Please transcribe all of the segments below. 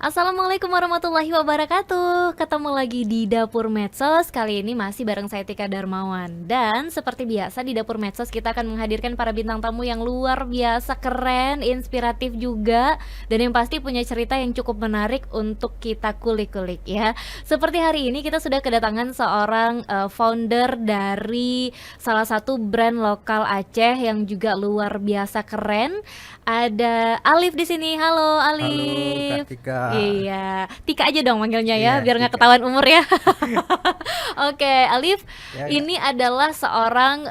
Assalamualaikum warahmatullahi wabarakatuh. Ketemu lagi di Dapur Medsos. Kali ini masih bareng saya Tika Darmawan. Dan seperti biasa di Dapur Medsos kita akan menghadirkan para bintang tamu yang luar biasa keren, inspiratif juga, dan yang pasti punya cerita yang cukup menarik untuk kita kulik-kulik ya. Seperti hari ini kita sudah kedatangan seorang founder dari salah satu brand lokal Aceh yang juga luar biasa keren. Ada Alif di sini. Halo Halo Kak Alif. Tika. Iya, Tika aja dong manggilnya ya, Iya, biar nggak Tika. ketahuan umur ya. Oke, Alif, Ya Kak, ini adalah seorang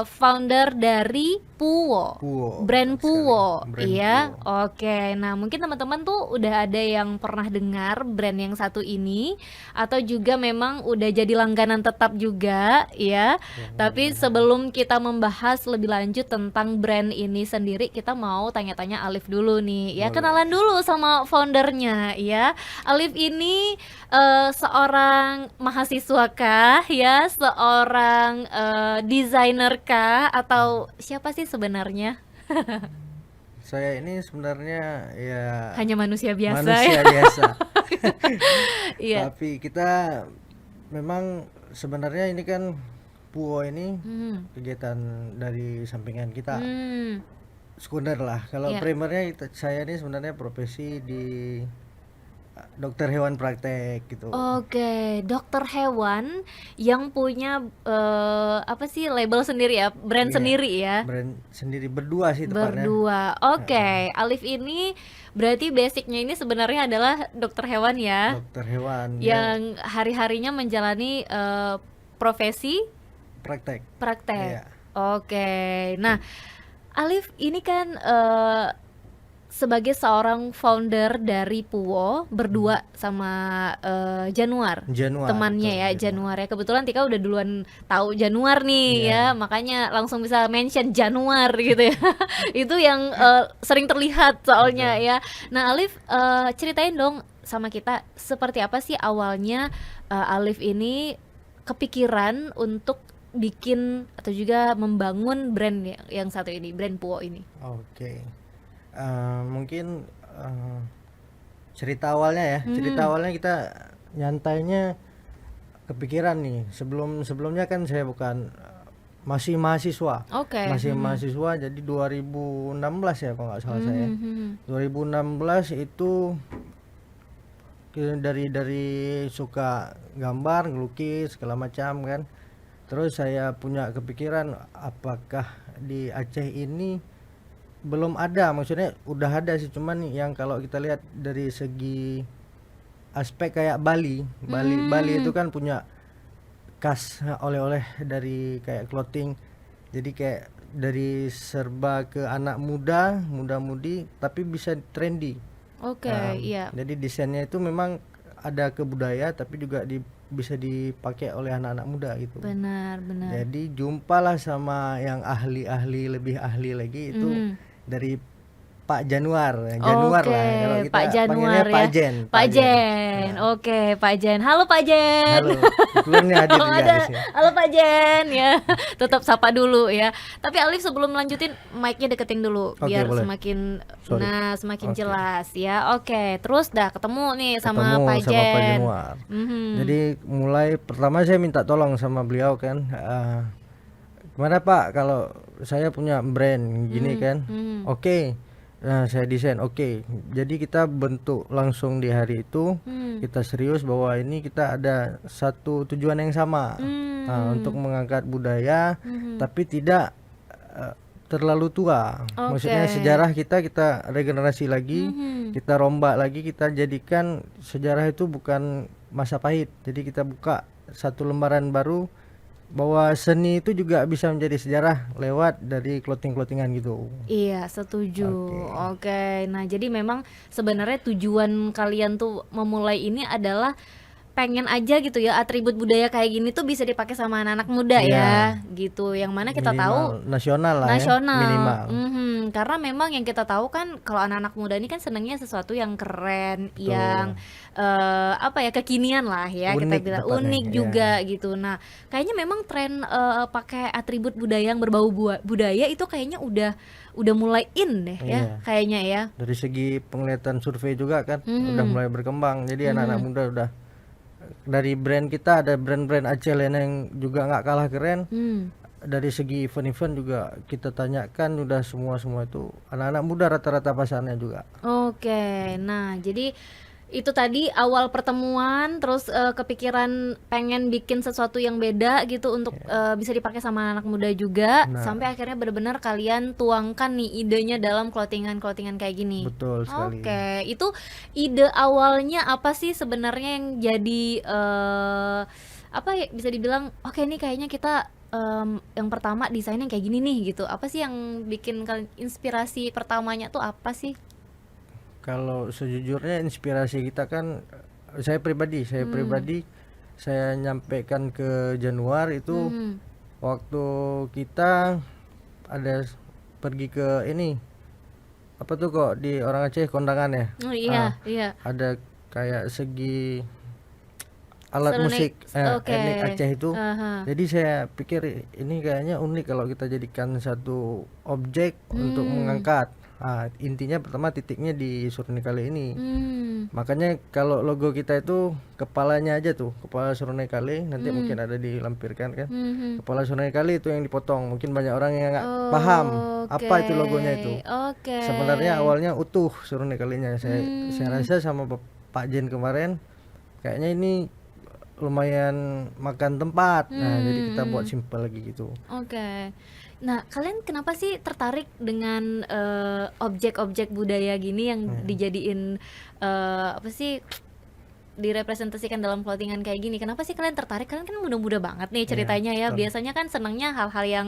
founder dari Puwo, Puwo, brand betul sekali. Puwo, Brand iya. Puwo. Oke, nah mungkin teman-teman tuh udah ada yang pernah dengar brand yang satu ini, atau juga memang udah jadi langganan tetap juga, ya. Ya, Tapi mudah-mudahan. sebelum kita membahas lebih lanjut tentang brand ini sendiri, kita mau tanya-tanya Alif dulu nih, ya. Boleh. Kenalan dulu sama foundernya, ya. Alif ini seorang mahasiswa kah, ya, seorang desainer kah, atau siapa sih sebenarnya? Saya ini sebenarnya ya Hanya manusia biasa ya. manusia biasa. Iya. Tapi kita memang sebenarnya ini kan Puwo ini Hmm. kegiatan dari sampingan kita. Hmm. Sekunder lah. Kalau Ya. primernya saya ini sebenarnya profesi di dokter hewan praktek gitu. Oke, dokter hewan yang punya apa sih, label sendiri ya, brand Iya, sendiri ya. brand sendiri berdua sih tepatnya. Berdua. Oke, Alif ini berarti basicnya ini sebenarnya adalah dokter hewan ya, Dokter hewan ya yang hari-harinya menjalani profesi praktek. praktek. Iya. Oke. Nah, Alif ini kan sebagai seorang founder dari Puwo berdua sama Januar, Januar, temannya betul, ya, Januar ya. Kebetulan Tika udah duluan tahu Januar nih ya, Iya. makanya langsung bisa mention Januar gitu ya. Itu yang sering terlihat soalnya Betul. ya. Nah, Alif, ceritain dong sama kita seperti apa sih awalnya Alif ini kepikiran untuk bikin atau juga membangun brand yang satu ini, brand Puwo ini. Oke. Mungkin cerita awalnya ya. Cerita Hmm. awalnya kita nyantainya kepikiran nih. Sebelumnya kan saya bukan masih mahasiswa. Oke. Masih mahasiswa jadi 2016 ya kalau nggak salah saya. Hmm. 2016 itu dari suka gambar, ngelukis segala macam kan. Terus saya punya kepikiran apakah di Aceh ini belum ada, maksudnya udah ada sih, cuman yang kalau kita lihat dari segi aspek kayak Bali itu kan punya khas oleh-oleh dari kayak clothing, jadi kayak dari serba ke anak muda-mudi tapi bisa trendy. Oke, iya. Jadi desainnya itu memang ada ke budaya tapi juga bisa dipakai oleh anak-anak muda gitu. Benar, benar. Jadi jumpalah sama yang lebih ahli lagi itu dari Pak Januar lah kalau Oke, kita Pak panggilnya Januar Pak ya. Jen, Pak Jen. Nah, Oke, Pak Jen. Halo Pak Jen. halo, kebetulan ini hadir Oh, juga di ada. sini. Halo Pak Jen ya. Tetap sapa dulu ya. Tapi Alif, sebelum lanjutin, mic-nya deketin dulu Oke, biar boleh. semakin Sorry. semakin Oke. jelas ya. Oke, terus dah ketemu nih sama Ketemu Pak sama Pak Jen. Januar. Mhm. Jadi mulai pertama saya minta tolong sama beliau kan, gimana Pak kalau saya punya brand gini kan. Oke. Nah, saya desain. Oke. Jadi kita bentuk langsung di hari itu. Kita serius bahwa ini kita ada satu tujuan yang sama. Untuk mengangkat budaya tapi tidak terlalu tua. Maksudnya Oke. sejarah kita regenerasi lagi, kita rombak lagi, kita jadikan sejarah itu bukan masa pahit. Jadi kita buka satu lembaran baru bahwa seni itu juga bisa menjadi sejarah lewat dari clothingan gitu. Iya, setuju. Oke. Oke. Nah, jadi memang sebenarnya tujuan kalian tuh memulai ini adalah pengen aja gitu ya, atribut budaya kayak gini tuh bisa dipakai sama anak-anak muda Iya. ya, gitu. Yang mana kita tahu Minimal nasional lah ya, nasional. minimal. Karena memang yang kita tahu kan kalau anak-anak muda ini kan senangnya sesuatu yang keren, yang apa ya, kekinian lah ya kita Unik bilang, tepatnya, unik iya. juga gitu. Nah, kayaknya memang tren pakai atribut budaya yang berbau budaya itu kayaknya udah mulai in deh ya, Iya. kayaknya ya. Dari segi penglihatan survei juga kan udah Mhm. mulai berkembang. Jadi anak-anak muda udah, dari brand kita ada brand-brand Aceh lain yang juga nggak kalah keren. Hmm. Dari segi event-event juga kita tanyakan udah semua itu anak-anak muda rata-rata pasarnya juga. Oke, nah jadi itu tadi awal pertemuan, terus kepikiran pengen bikin sesuatu yang beda gitu untuk bisa dipakai sama anak muda juga, Nah. sampai akhirnya benar-benar kalian tuangkan nih idenya dalam clothingan kayak gini. Betul sekali. Oke, itu ide awalnya apa sih sebenarnya yang jadi apa ya, bisa dibilang oke nih kayaknya kita yang pertama desain yang kayak gini nih gitu. Apa sih yang bikin kalian inspirasi pertamanya tuh apa sih? Kalau sejujurnya inspirasi kita kan saya pribadi saya nyampaikan ke Januar itu waktu kita ada pergi ke ini apa tuh kok di orang Aceh kondangan ya. Oh iya, iya. Ada kayak segi alat Serenade, musik oke. etnik Aceh itu. Aha. Jadi saya pikir ini kayaknya unik kalau kita jadikan satu objek untuk mengangkat. Intinya pertama titiknya di Surunekale ini. Makanya kalau logo kita itu kepalanya aja tuh, kepala Surunekale, nanti mungkin ada dilampirkan kan. Kepala Surunekale itu yang dipotong. Mungkin banyak orang yang nggak paham apa itu logonya itu. Oke. Sebenarnya awalnya utuh Surunekalinya. Saya rasa sama Pak Jen kemarin kayaknya ini lumayan makan tempat. Nah, jadi kita buat simpel lagi gitu. Oke. Nah, kalian kenapa sih tertarik dengan objek-objek budaya gini yang dijadiin apa sih, direpresentasikan dalam clothingan kayak gini? Kenapa sih kalian tertarik? Kalian kan muda-muda banget nih ceritanya ya. Biasanya kan senangnya hal-hal yang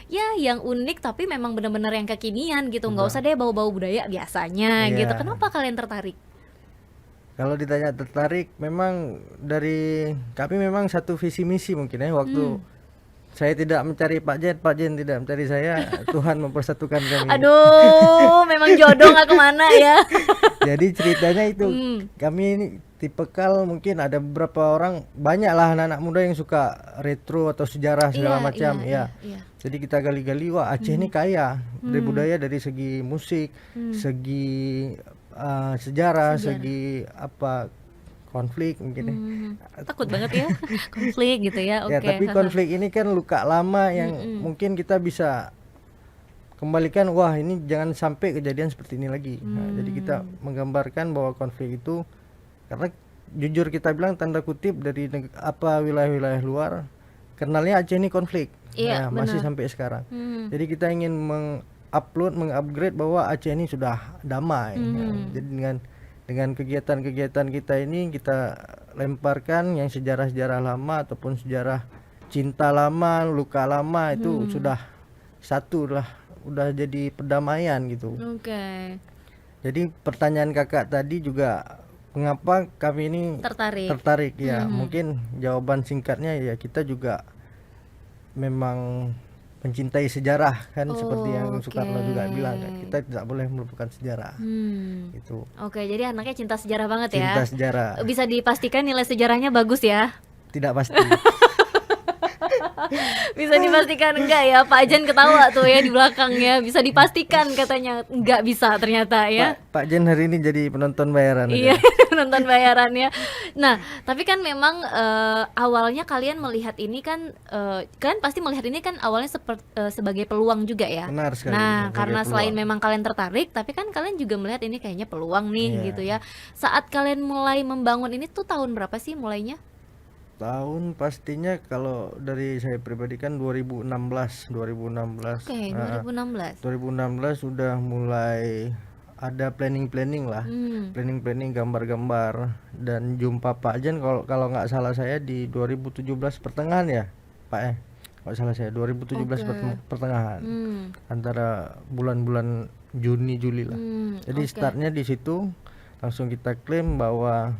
ya yang unik tapi memang benar-benar yang kekinian gitu. Nggak usah deh bau-bau budaya biasanya Iya. gitu. Kenapa kalian tertarik? Kalau ditanya tertarik, memang dari kami memang satu visi misi mungkin ya. Waktu saya tidak mencari Pak Jen tidak mencari saya, Tuhan mempersatukan kami. Aduh, memang jodoh nggak kemana ya. Jadi ceritanya itu kami ini tipikal, mungkin ada beberapa orang, banyak lah anak-anak muda yang suka retro atau sejarah segala Iya, macam iya, ya. iya. Jadi kita gali-gali, wah Aceh ini kaya dari budaya, dari segi musik, segi sejarah, segi apa konflik mungkin ya. Takut banget ya konflik gitu ya. Oke. Ya, tapi konflik ini kan luka lama yang mungkin kita bisa kembalikan, wah ini jangan sampai kejadian seperti ini lagi. Nah, jadi kita menggambarkan bahwa konflik itu, karena jujur kita bilang tanda kutip dari wilayah-wilayah luar kenalnya Aceh ini konflik. Iya, Masih benar. sampai sekarang. Jadi kita ingin mengupgrade bahwa Aceh ini sudah damai. Jadi dengan kegiatan-kegiatan kita ini kita lemparkan yang sejarah-sejarah lama ataupun sejarah cinta lama, luka lama itu sudah satu lah, udah jadi perdamaian gitu. Oke. Jadi pertanyaan kakak tadi juga mengapa kami ini tertarik ya. Mungkin jawaban singkatnya ya kita juga memang mencintai sejarah kan, seperti yang Soekarno juga bilang kan, kita tidak boleh melupakan sejarah. Itu. Oke, jadi anaknya cinta sejarah banget ya. Cinta sejarah. Bisa dipastikan nilai sejarahnya bagus ya. Tidak pasti. Bisa dipastikan enggak ya? Pak Jen ketawa tuh ya di belakangnya. Bisa dipastikan katanya enggak bisa ternyata ya. Pak Jen hari ini jadi penonton bayaran. Iya, nonton bayarannya. Nah, tapi kan memang awalnya kalian melihat ini kan, kalian pasti melihat ini kan awalnya sebagai peluang juga ya. Benar sekali. Nah, sebagai karena peluang. selain memang kalian tertarik, tapi kan kalian juga melihat ini kayaknya peluang nih Iya. gitu ya. Saat kalian mulai membangun ini tuh tahun berapa sih mulainya? Tahun pastinya kalau dari saya pribadi kan 2016. Oke, 2016. 2016 sudah mulai ada planning lah. Planning gambar-gambar dan jumpa Pak Jen kalau nggak salah saya di 2017 pertengahan ya, Pak ya. Kalau salah saya 2017 pertengahan. Antara bulan-bulan Juni Juli lah. Jadi startnya di situ, langsung kita klaim bahwa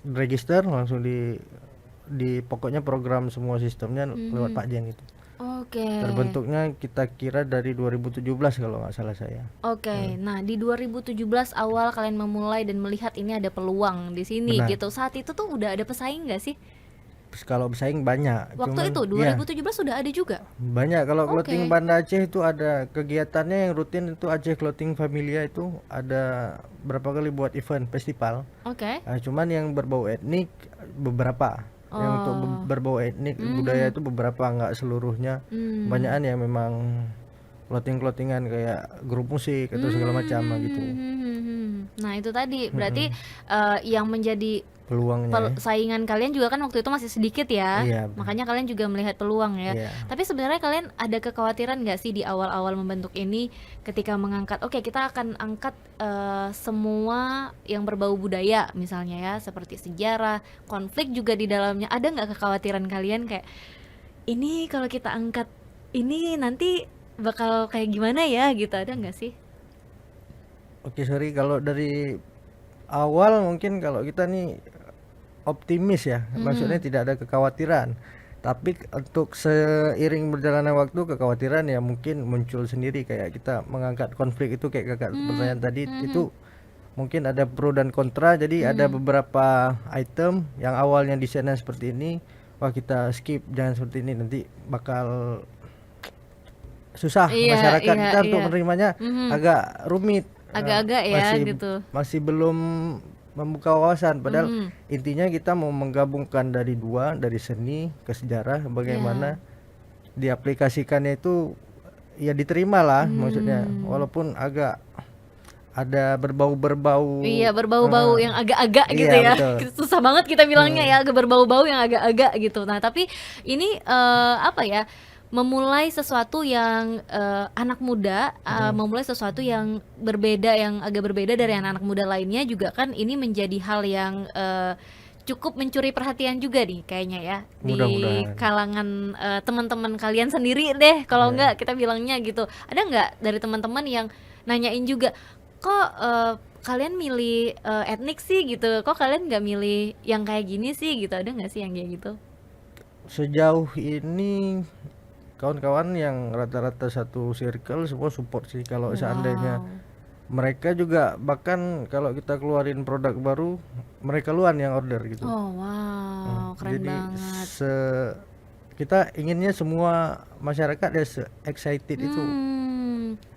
register langsung di pokoknya program semua sistemnya lewat Pak Jen itu. Oke. Terbentuknya kita kira dari 2017 kalau nggak salah saya. Oke, nah di 2017 awal kalian memulai dan melihat ini ada peluang di sini Benar. gitu. Saat itu tuh udah ada pesaing nggak sih? Terus kalau bersaing banyak, Waktu itu ya 2017 sudah ada juga. banyak. Kalau clothing Oke. Banda Aceh itu ada kegiatannya yang rutin, itu Aceh Clothing Familia, itu ada berapa kali buat event festival. Oke. Cuman yang berbau etnik beberapa. Yang untuk Oh. berbau etnik budaya itu beberapa, nggak seluruhnya. Kebanyakan yang memang clothingan kayak grup musik atau segala macam gitu. Nah itu tadi berarti yang menjadi Peluangnya. saingan kalian juga kan waktu itu masih sedikit ya. Iya, benar. Makanya kalian juga melihat peluang ya. Iya. Tapi sebenarnya kalian ada kekhawatiran nggak sih di awal-awal membentuk ini ketika mengangkat, oke kita akan angkat semua yang berbau budaya misalnya ya, seperti sejarah, konflik juga di dalamnya. Ada nggak kekhawatiran kalian kayak ini kalau kita angkat ini nanti bakal kayak gimana ya gitu, ada nggak sih? Oke, sorry kalau dari awal mungkin kalau kita nih optimis ya, maksudnya tidak ada kekhawatiran. Tapi untuk seiring berjalannya waktu kekhawatiran ya mungkin muncul sendiri, kayak kita mengangkat konflik itu kayak kakak pertanyaan tadi itu mungkin ada pro dan kontra. Jadi ada beberapa item yang awalnya desainnya seperti ini, wah kita skip, jangan seperti ini, nanti bakal susah masyarakat kita untuk menerimanya, agak rumit. Agak-agak ya gitu. Masih belum membuka wawasan, padahal intinya kita mau menggabungkan dari seni ke sejarah, bagaimana diaplikasikannya itu ya diterima lah, maksudnya walaupun agak ada berbau-berbau. Iya, berbau-bau yang agak-agak gitu iya, ya. betul. Susah banget kita bilangnya ya, agak berbau-bau yang agak-agak gitu. Nah, tapi ini apa ya? Memulai sesuatu yang anak muda, memulai sesuatu yang berbeda, yang agak berbeda dari anak-anak muda lainnya juga kan, ini menjadi hal yang cukup mencuri perhatian juga nih kayaknya ya di Mudah-mudahan. kalangan teman-teman kalian sendiri deh, kalau enggak kita bilangnya gitu. Ada nggak dari teman-teman yang nanyain juga, kok kalian milih etnik sih gitu, kok kalian nggak milih yang kayak gini sih gitu, ada nggak sih yang kayak gitu? Sejauh ini kawan-kawan yang rata-rata satu circle semua support sih. Kalau seandainya mereka juga, bahkan kalau kita keluarin produk baru, mereka luan yang order gitu. Oh wow, keren Jadi banget. kita inginnya semua masyarakat ya excited itu.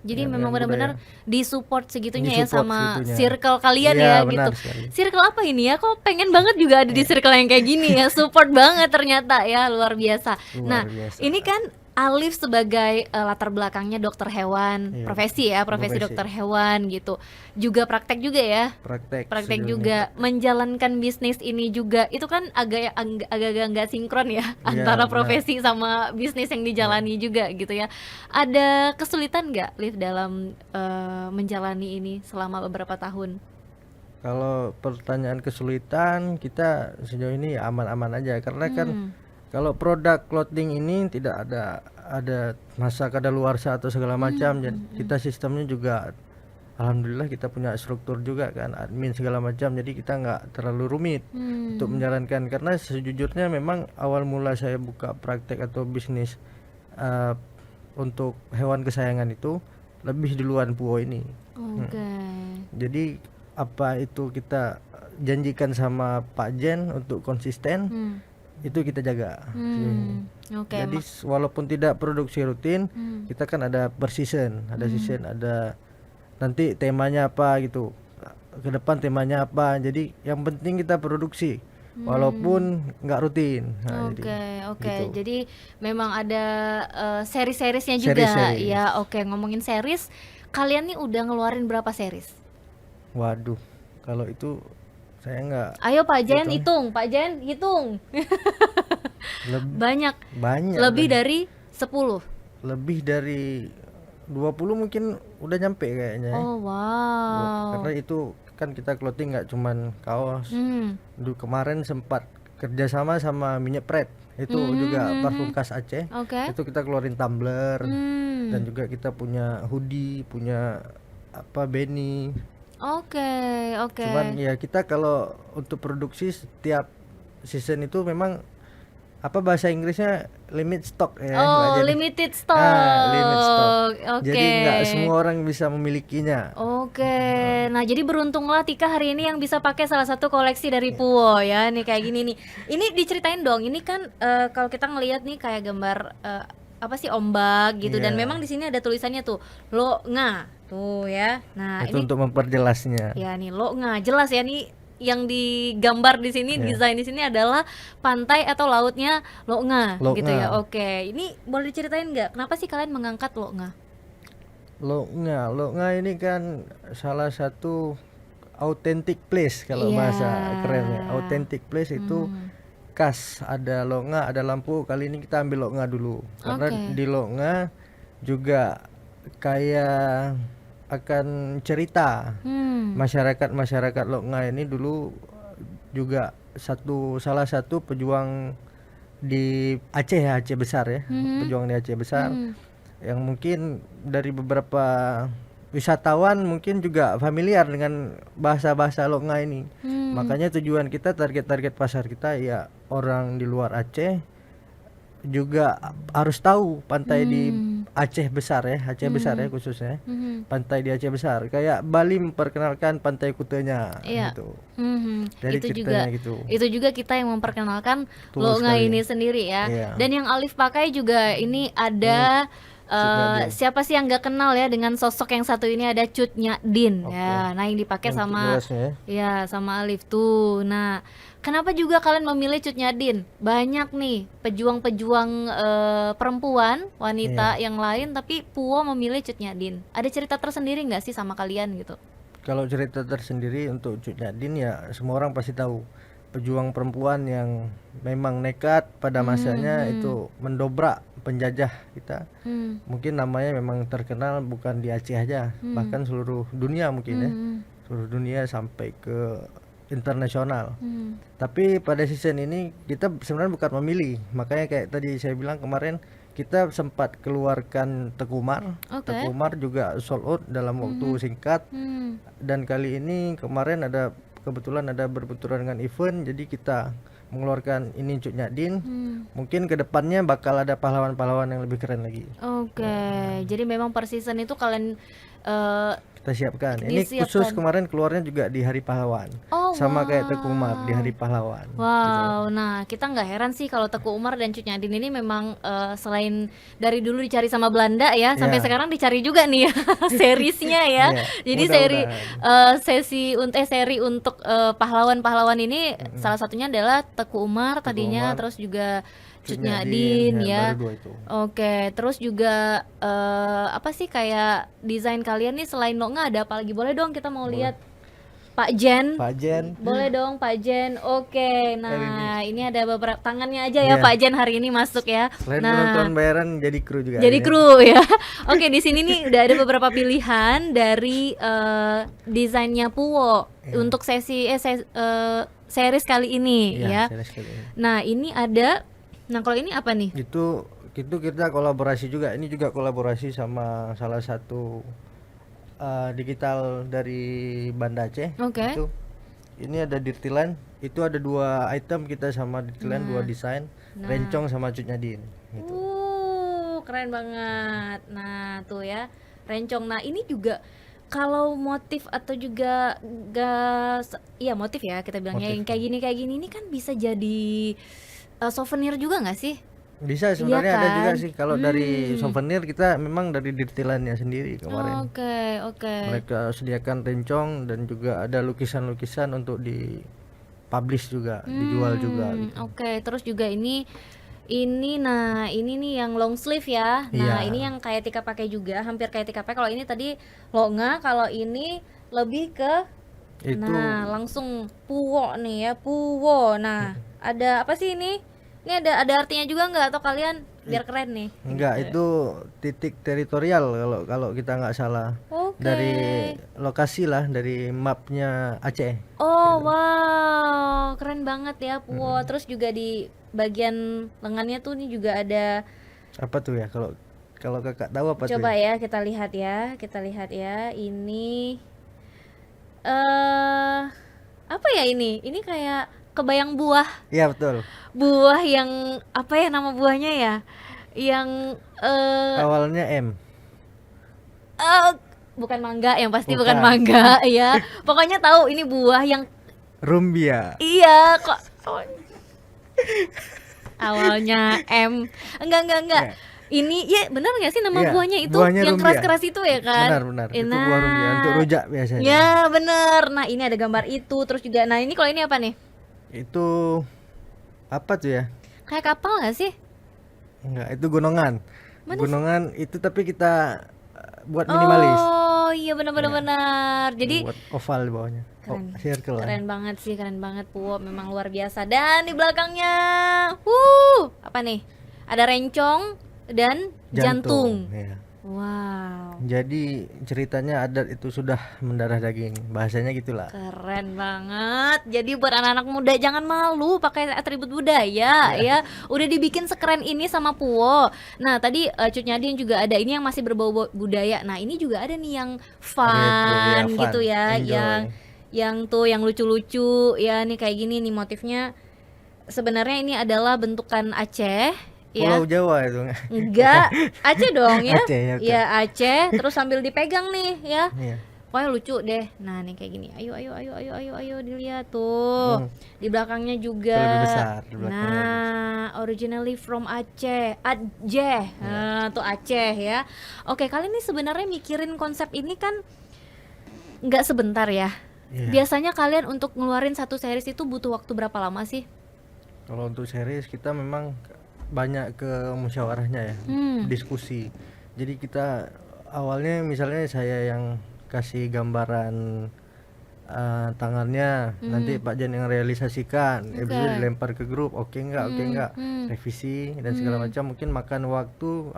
Jadi dengan memang benar-benar budaya. disupport segitunya ya Disupport sama segitunya. circle kalian Iya, ya benar gitu. sekali. Circle apa ini ya? Kok pengen banget juga ada di circle yang kayak gini ya. Support banget ternyata ya, luar biasa. Nah, biasa. ini kan Alif sebagai latar belakangnya dokter hewan, Iya, profesi ya, profesi dokter hewan gitu. Juga praktek juga ya. Praktek Praktek sejauh juga, menjalankan bisnis ini juga. Itu kan agak-agak nggak sinkron ya, antara benar. profesi sama bisnis yang dijalani juga gitu ya. Ada kesulitan nggak, Liv, dalam menjalani ini selama beberapa tahun? Kalau pertanyaan kesulitan, kita sejauh ini ya aman-aman aja, karena kan kalau produk clothing ini tidak ada masa kadaluarsa atau segala macam. Jadi kita sistemnya juga alhamdulillah kita punya struktur juga kan, admin segala macam, jadi kita nggak terlalu rumit untuk menjalankan. Karena sejujurnya memang awal mula saya buka praktek atau bisnis untuk hewan kesayangan itu lebih duluan Puo ini. Oke. Jadi apa itu kita janjikan sama Pak Jen untuk konsisten, itu kita jaga. Oke. Jadi walaupun tidak produksi rutin, kita kan ada per season, season, ada nanti temanya apa gitu, ke depan temanya apa. Jadi yang penting kita produksi walaupun nggak rutin. Nah, Oke. gitu. Jadi memang ada seri-serisnya juga. Seri-series. Ya, oke. Ngomongin series, kalian nih udah ngeluarin berapa series? Waduh, kalau itu saya nggak. Ayo Pak Jen hitung, Pak Jen hitung. Banyak. Lebih dari 10. Lebih dari 20 mungkin udah nyampe kayaknya. Oh wow. Karena itu kan kita clothing nggak cuman kaos. Dulu kemarin sempat kerjasama sama Minyak Pret, itu juga parfum khas Aceh. Oke. Itu kita keluarin tumbler, dan juga kita punya hoodie, punya beanie. Oke. Cuman ya kita kalau untuk produksi setiap season itu memang apa bahasa Inggrisnya, limit stock ya, Oh, jadi limited limit stock. stock. Jadi Oke. nggak semua orang bisa memilikinya. Oke, nah jadi beruntunglah Tika hari ini yang bisa pakai salah satu koleksi dari Puwo ya, nih kayak gini nih. Ini diceritain dong, ini kan kalau kita ngelihat nih kayak gambar apa sih ombak gitu, dan Iya. memang di sini ada tulisannya tuh lo nga tuh ya. Nah Itu ini untuk memperjelasnya. ya nih lo nga jelas ya nih yang digambar di sini, Iya. desain di sini adalah pantai atau lautnya Lo Nga Lo gitu Nga. ya. Oke, ini boleh diceritain nggak kenapa sih kalian mengangkat Lo Nga? Lo Nga ini kan salah satu authentic place kalau Iya. bahasa kerennya. Authentic place itu Hmm. khas, ada Lo Nga, ada lampu. Kali ini kita ambil Lo Nga dulu. Karena Oke. di Lo Nga juga kayak akan cerita masyarakat Lo Nga ini dulu juga salah satu pejuang di Aceh ya, Aceh besar ya. Pejuang di Aceh besar yang mungkin dari beberapa wisatawan mungkin juga familiar dengan bahasa-bahasa Lo Nga ini. Makanya tujuan kita, target pasar kita ya orang di luar Aceh juga harus tahu pantai di Aceh besar ya, Aceh besar ya khususnya. Pantai di Aceh besar. Kayak Bali memperkenalkan pantai Kutenya Iya. gitu. Mhm. Jadi Itu ceritanya juga gitu. itu juga kita yang memperkenalkan Betul Lo Nga sekali. ini sendiri ya. Iya. Dan yang Alif pakai juga ini ada siapa sih yang nggak kenal ya dengan sosok yang satu ini, ada Cut Nyak-din ya. Nah, yang dipakai Untuk sama jelasnya ya sama Alif tuh. Nah, kenapa juga kalian memilih Cut Nyak-din? Banyak nih pejuang-pejuang perempuan, wanita yang lain, tapi Puwo memilih Cut Nyak-din. Ada cerita tersendiri nggak sih sama kalian gitu? Kalau cerita tersendiri untuk Cut Nyak-din ya semua orang pasti tahu. Pejuang perempuan yang memang nekat pada masanya itu mendobrak penjajah kita. Mungkin namanya memang terkenal bukan di Aceh aja, bahkan seluruh dunia mungkin ya. Seluruh dunia sampai ke internasional. Tapi pada season ini kita sebenarnya bukan memilih. Makanya kayak tadi saya bilang kemarin kita sempat keluarkan Teku Umar. Oke. Teku Umar juga sold out dalam waktu singkat. Dan kali ini kemarin kebetulan ada berbenturan dengan event, jadi kita mengeluarkan ini Cut Nyak-din. Mungkin kedepannya bakal ada pahlawan-pahlawan yang lebih keren lagi. Oke, jadi memang per season itu kalian Kita siapkan. Ini khusus kemarin keluarnya juga di Hari Pahlawan. Oh, Sama kayak Teku Umar di Hari Pahlawan. wow. Nah, kita nggak heran sih kalau Teku Umar dan Cut Nyak-din ini memang selain dari dulu dicari sama Belanda ya, sampai Iya. sekarang dicari juga nih ya seriesnya ya. Iya, Jadi seri untuk pahlawan-pahlawan ini salah satunya adalah Teku Umar tadinya, Umar, terus juga Cut Cut Nyak-din Nyak-din, ya. baru dua itu. Oke, terus juga apa sih kayak desain kalian nih selain Lo Nga ada apa lagi? Boleh dong kita mau lihat Pak Jen. Pak Jen. Boleh dong Pak Jen. Oke, nah ini ada beberapa tangannya aja ya Iya. Pak Jen hari ini masuk ya. Selain Nah, penonton bayaran jadi kru juga. jadi ini. kru ya. Oke, di sini nih udah ada beberapa pilihan dari desainnya Puwo untuk series kali ini ya. Iya, series kali ini. Nah, ini ada. Nah, kalau ini apa nih? Itu kita kolaborasi juga. Ini juga kolaborasi sama salah satu digital dari Banda Aceh. Oke. Itu ini ada dirtilan. Itu ada 2 item kita sama dirtilan, 2 desain. Rencong sama Cut Nyak-din gitu. Keren banget. Nah, tuh ya, rencong. Nah, ini juga kalau motif atau juga iya motif ya kita bilangnya, yang kayak gini ini kan bisa jadi souvenir juga nggak sih? Bisa sebenarnya ada juga kan? sih. Kalau dari souvenir kita memang dari dirtilannya sendiri kemarin. Oke. Mereka sediakan rencong dan juga ada lukisan-lukisan untuk di publish juga, dijual juga gitu. Oke, terus juga ini nih yang long sleeve ya. Nah, Iya. ini yang kayak Tika pakai juga, hampir kayak Tika pakai. Kalau ini tadi Lo Nga, kalau ini lebih ke Itu nah, langsung Puwo nih ya, Puwo. Nah, ada apa sih ini? Ini ada artinya juga nggak, atau kalian biar keren nih? enggak, itu titik teritorial kalau kita nggak salah. Oke. Dari lokasi lah, dari mapnya Aceh. Oh, wow, keren banget ya Puwo. Terus juga di bagian lengannya tuh nih juga ada. Apa tuh ya, kalau kakak tahu apa Coba tuh? ya kita lihat ya. Ini apa ya ini? Ini kayak kebayang buah. Iya betul. Buah yang apa ya nama buahnya ya? Yang Awalnya M. eh, bukan mangga, yang pasti bukan Bukan. mangga ya. Pokoknya tahu ini buah yang Rumbia. iya kok awalnya M. Enggak. Ya. Ini ya benar nggak sih nama Iya, buahnya itu buahnya yang rumbia. keras-keras itu ya kan? Benar. Itu buah rumbia untuk rujak biasanya. Ya bener. Nah ini ada gambar itu terus juga. Nah ini kalau ini apa nih? Itu apa tuh ya? Kayak kapal nggak sih? Enggak, itu gunungan. Mana sih? Gunungan itu tapi kita buat minimalis. Oh iya benar-benar Iya. benar. Jadi Buat oval di bawahnya. keren. Circle lah. Keren banget sih, keren banget Puwo, memang luar biasa. Dan di belakangnya, apa nih? Ada rencong dan jantung. Iya. Wow, Jadi ceritanya adat itu sudah mendarah daging. Bahasanya gitulah. keren banget. Jadi buat anak-anak muda jangan malu pakai atribut budaya ya. Udah dibikin sekeren ini sama Puwo. Nah tadi Cut Nyadin juga ada ini yang masih berbau budaya. Nah ini juga ada nih yang Retro, ya, fun fun. gitu ya, Enjoy. yang tuh yang lucu-lucu ya nih kayak gini nih motifnya. Sebenarnya ini adalah bentukan Aceh ya. Pulau Jawa itu. Enggak, Aceh dong ya. Aceh, ya, betul. Ya Aceh, terus sambil dipegang nih ya. Iya. Pokoknya lucu deh. Nah, nih kayak gini. Ayo dilihat tuh. Di belakangnya juga. Itu lebih besar, di belakangnya lebih Nah, originally from Aceh. Aceh. Nah, tuh Aceh ya. Oke, kalian nih sebenarnya mikirin konsep ini kan nggak sebentar ya. Iya. Biasanya kalian untuk ngeluarin satu series itu butuh waktu berapa lama sih? Kalau untuk series kita memang banyak ke musyawarahnya ya, diskusi. Jadi kita awalnya misalnya saya yang kasih gambaran tangannya, nanti Pak Jan yang realisasikan, habis itu dilempar ke grup, oke enggak, revisi dan segala macam. Mungkin makan waktu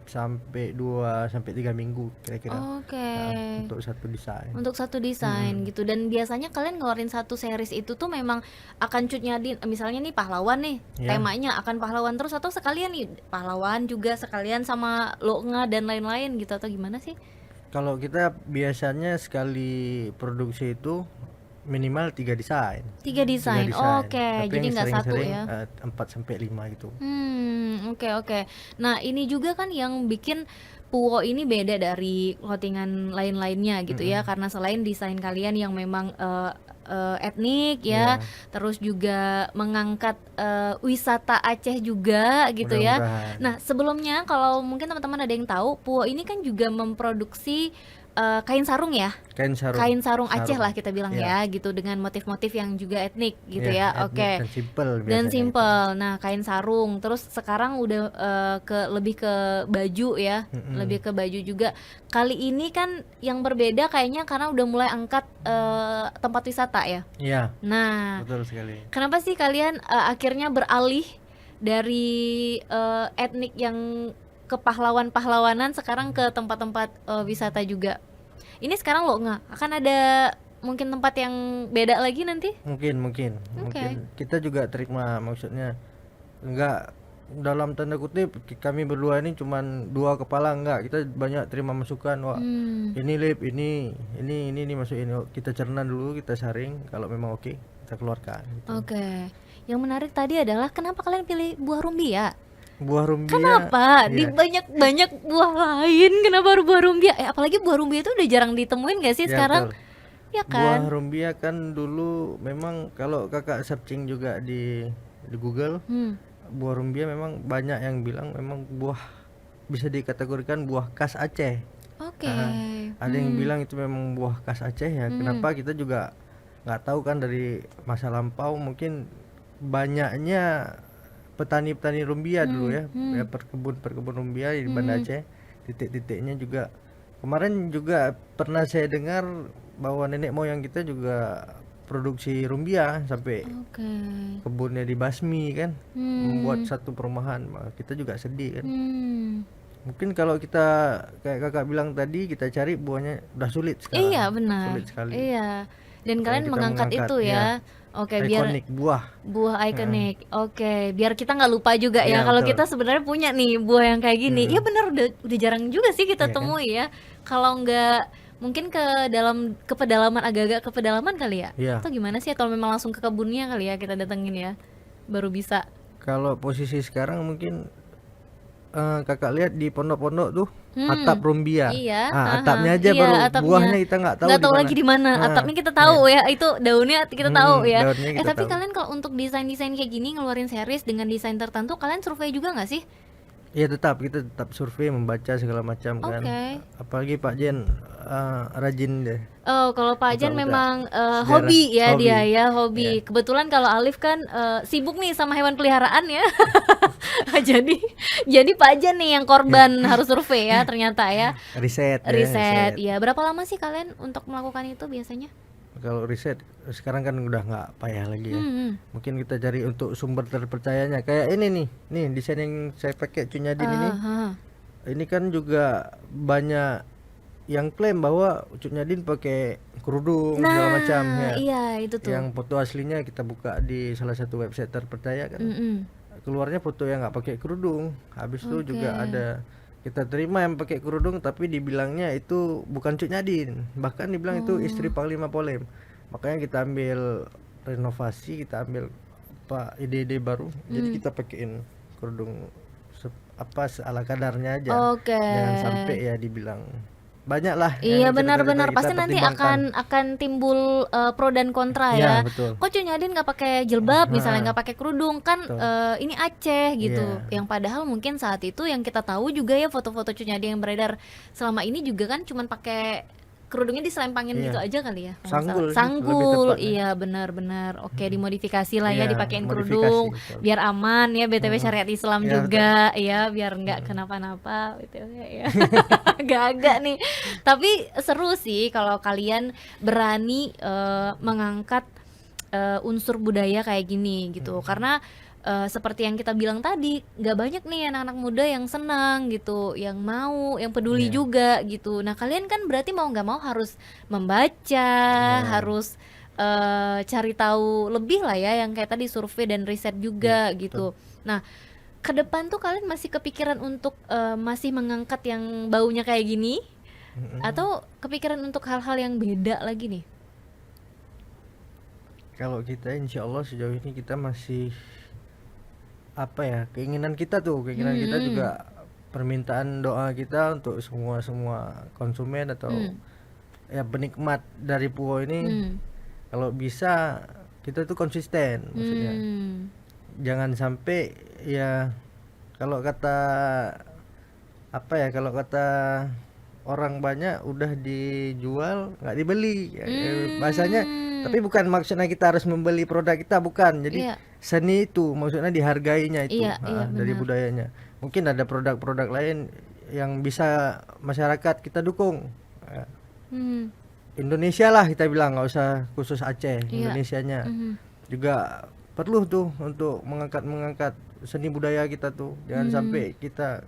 sampai 2 sampai 3 minggu kira-kira. Oke. Nah, untuk satu desain. Untuk satu desain gitu. Dan biasanya kalian ngeluarin satu series itu tuh memang akan Cut Nyadin misalnya nih pahlawan nih, Ya. temanya akan pahlawan terus atau sekalian nih pahlawan juga sekalian sama Loknga dan lain-lain gitu atau gimana sih? Kalau kita biasanya sekali produksi itu minimal 3 desain. 3 desain. Oke, Tapi jadi yang nggak satu sering-sering, ya. 4 sampai 5 gitu. Oke. Nah, ini juga kan yang bikin Puwo ini beda dari clothingan lain-lainnya gitu ya, karena selain desain kalian yang memang etnik ya, Iya. terus juga mengangkat wisata Aceh juga gitu ya. Mudah-mudahan. Nah, sebelumnya kalau mungkin teman-teman ada yang tahu, Puwo ini kan juga memproduksi kain sarung ya. Kain sarung. Kain sarung Aceh Sarung. lah kita bilang Iya. ya gitu, dengan motif-motif yang juga etnik gitu Iya, ya. etnik Oke. dan simple Dan biasanya. simple. Nah, kain sarung. Terus sekarang udah lebih ke baju ya, lebih ke baju juga. Kali ini kan yang berbeda kayaknya karena udah mulai angkat tempat wisata ya. Iya, Nah, betul sekali. kenapa sih kalian akhirnya beralih dari etnik yang ke pahlawanan sekarang ke tempat-tempat wisata juga? Ini sekarang lo nggak akan ada mungkin tempat yang beda lagi nanti? Mungkin kita juga terima, maksudnya enggak dalam tanda kutip kami berdua ini cuman 2 kepala, enggak, kita banyak terima masukan. Wah, ini lip, ini masukin. Oh, kita cerna dulu, kita saring, kalau memang oke kita keluarkan gitu. Oke. Yang menarik tadi adalah kenapa kalian pilih buah rumbia? Buah rumbia. Kenapa? Di Iya. banyak buah lain kenapa baru buah rumbia? Apalagi buah rumbia itu udah jarang ditemuin gak sih Ya, sekarang? betul. Ya Buah kan? rumbia kan dulu memang kalau kakak searching juga di Google, buah rumbia memang banyak yang bilang memang buah bisa dikategorikan buah khas Aceh. Oke. Ada yang bilang itu memang buah khas Aceh ya. Kenapa kita juga nggak tahu kan, dari masa lampau mungkin banyaknya petani-petani rumbia dulu ya, ya perkebun rumbia di Banda Aceh. Titik-titiknya juga kemarin juga pernah saya dengar bahwa nenek moyang kita juga produksi rumbia sampai Oke. kebunnya dibasmi kan, membuat satu perumahan. Kita juga sedih kan. Mungkin kalau kita kayak kakak bilang tadi, kita cari buahnya udah sulit sekarang. Iya benar. Sulit sekali. Iya. Dan Kalau kalian kita mengangkat itu ya. Oke, biar Ikonik buah. buah ikonik. Oke, biar kita nggak lupa juga ya. Iya, Kalau betul. kita sebenarnya punya nih buah yang kayak gini. Ya benar udah jarang juga sih kita Iya kan? temui ya. Kalau nggak Mungkin ke pedalaman, agak-agak ke pedalaman kali ya? Iya. Atau gimana sih? Atau memang langsung ke kebunnya kali ya kita datengin ya? Baru bisa. Kalau posisi sekarang mungkin kakak lihat di pondok-pondok tuh atap Hmm, rumbia. iya, Atapnya aja iya baru, atapnya. buahnya kita nggak tahu Nggak di tahu mana. lagi di mana. Nah, Atapnya kita iya. tahu ya, itu daunnya kita tahu ya. Daunnya kita Tapi tahu. kalian kalau untuk desain-desain kayak gini ngeluarin series dengan desain tertentu, kalian survei juga nggak sih? Iya kita tetap survei, membaca segala macam kan. Oke. Apalagi Pak Jen rajin deh Oh, kalau Pak Jan buka-buka memang sejarah, hobi ya hobi. dia ya, Ya, hobi. Kebetulan kalau Alif kan sibuk nih sama hewan peliharaan ya. Jadi jadi Pak Jan nih yang korban harus survei ya ternyata ya. riset ya, Riset. riset. Iya, berapa lama sih kalian untuk melakukan itu biasanya? Kalau riset sekarang kan udah nggak payah lagi ya. Hmm. Mungkin kita cari untuk sumber terpercayanya. Kayak ini nih desain yang saya pakai Cunyadin ini. Ah, Ini kan juga banyak yang klaim bahwa Cunyadin pakai kerudung segala macam ya. iya itu tuh. Yang foto aslinya kita buka di salah satu website terpercaya kan. Mm-mm. Keluarnya foto yang nggak pakai kerudung. Habis itu juga Oke. ada kita terima yang pakai kerudung tapi dibilangnya itu bukan Cunyadin. Bahkan dibilang itu istri Panglima Polem. Makanya kita ambil renovasi, kita ambil ide-ide baru. Jadi kita pakein kerudung ala kadarnya aja. Oke. Jangan sampai ya dibilang banyak lah Iya yang benar-benar cerita-cerita pasti kita nanti pertimbangkan. akan timbul pro dan kontra Iya, ya. betul. Kok Cunyadin nggak pakai jilbab misalnya, nggak pakai kerudung kan Betul. ini Aceh gitu. Iya. Yang padahal mungkin saat itu yang kita tahu juga ya foto-foto Cunyadin yang beredar selama ini juga kan cuman pakai kerudungnya diselempangin Iya. gitu aja kali ya. kalau nggak Sanggul salah. sih, lebih Sanggul, tepatnya. iya benar-benar. Oke, dimodifikasi lah ya, Iya, dipakein modifikasi, kerudung betul. biar aman ya, BTW syariat Islam Iya, juga ya, biar nggak kenapa-napa BTW ya. Agak-agak nih. Tapi seru sih kalau kalian berani mengangkat unsur budaya kayak gini gitu. Karena seperti yang kita bilang tadi, nggak banyak nih anak-anak muda yang senang gitu, yang mau, yang peduli Iya. juga gitu. Nah kalian kan berarti mau nggak mau harus membaca, harus cari tahu lebih lah ya, yang kayak tadi survei dan riset juga gitu. Nah ke depan tuh kalian masih kepikiran untuk masih mengangkat yang baunya kayak gini, atau kepikiran untuk hal-hal yang beda lagi nih? Kalau kita insya Allah sejauh ini kita masih keinginan kita juga permintaan doa kita untuk semua konsumen atau ya penikmat dari Puo ini, kalau bisa kita tuh konsisten, maksudnya jangan sampai ya kalau kata orang banyak udah dijual nggak dibeli ya, bahasanya. Tapi bukan maksudnya kita harus membeli produk kita, bukan. Jadi Iya. seni itu maksudnya dihargainya itu, Iya, dari benar. budayanya. Mungkin ada produk-produk lain yang bisa masyarakat kita dukung. Hmm. Indonesia lah kita bilang, nggak usah khusus Aceh, Iya. Indonesianya juga perlu tuh untuk mengangkat seni budaya kita tuh. Jangan sampai kita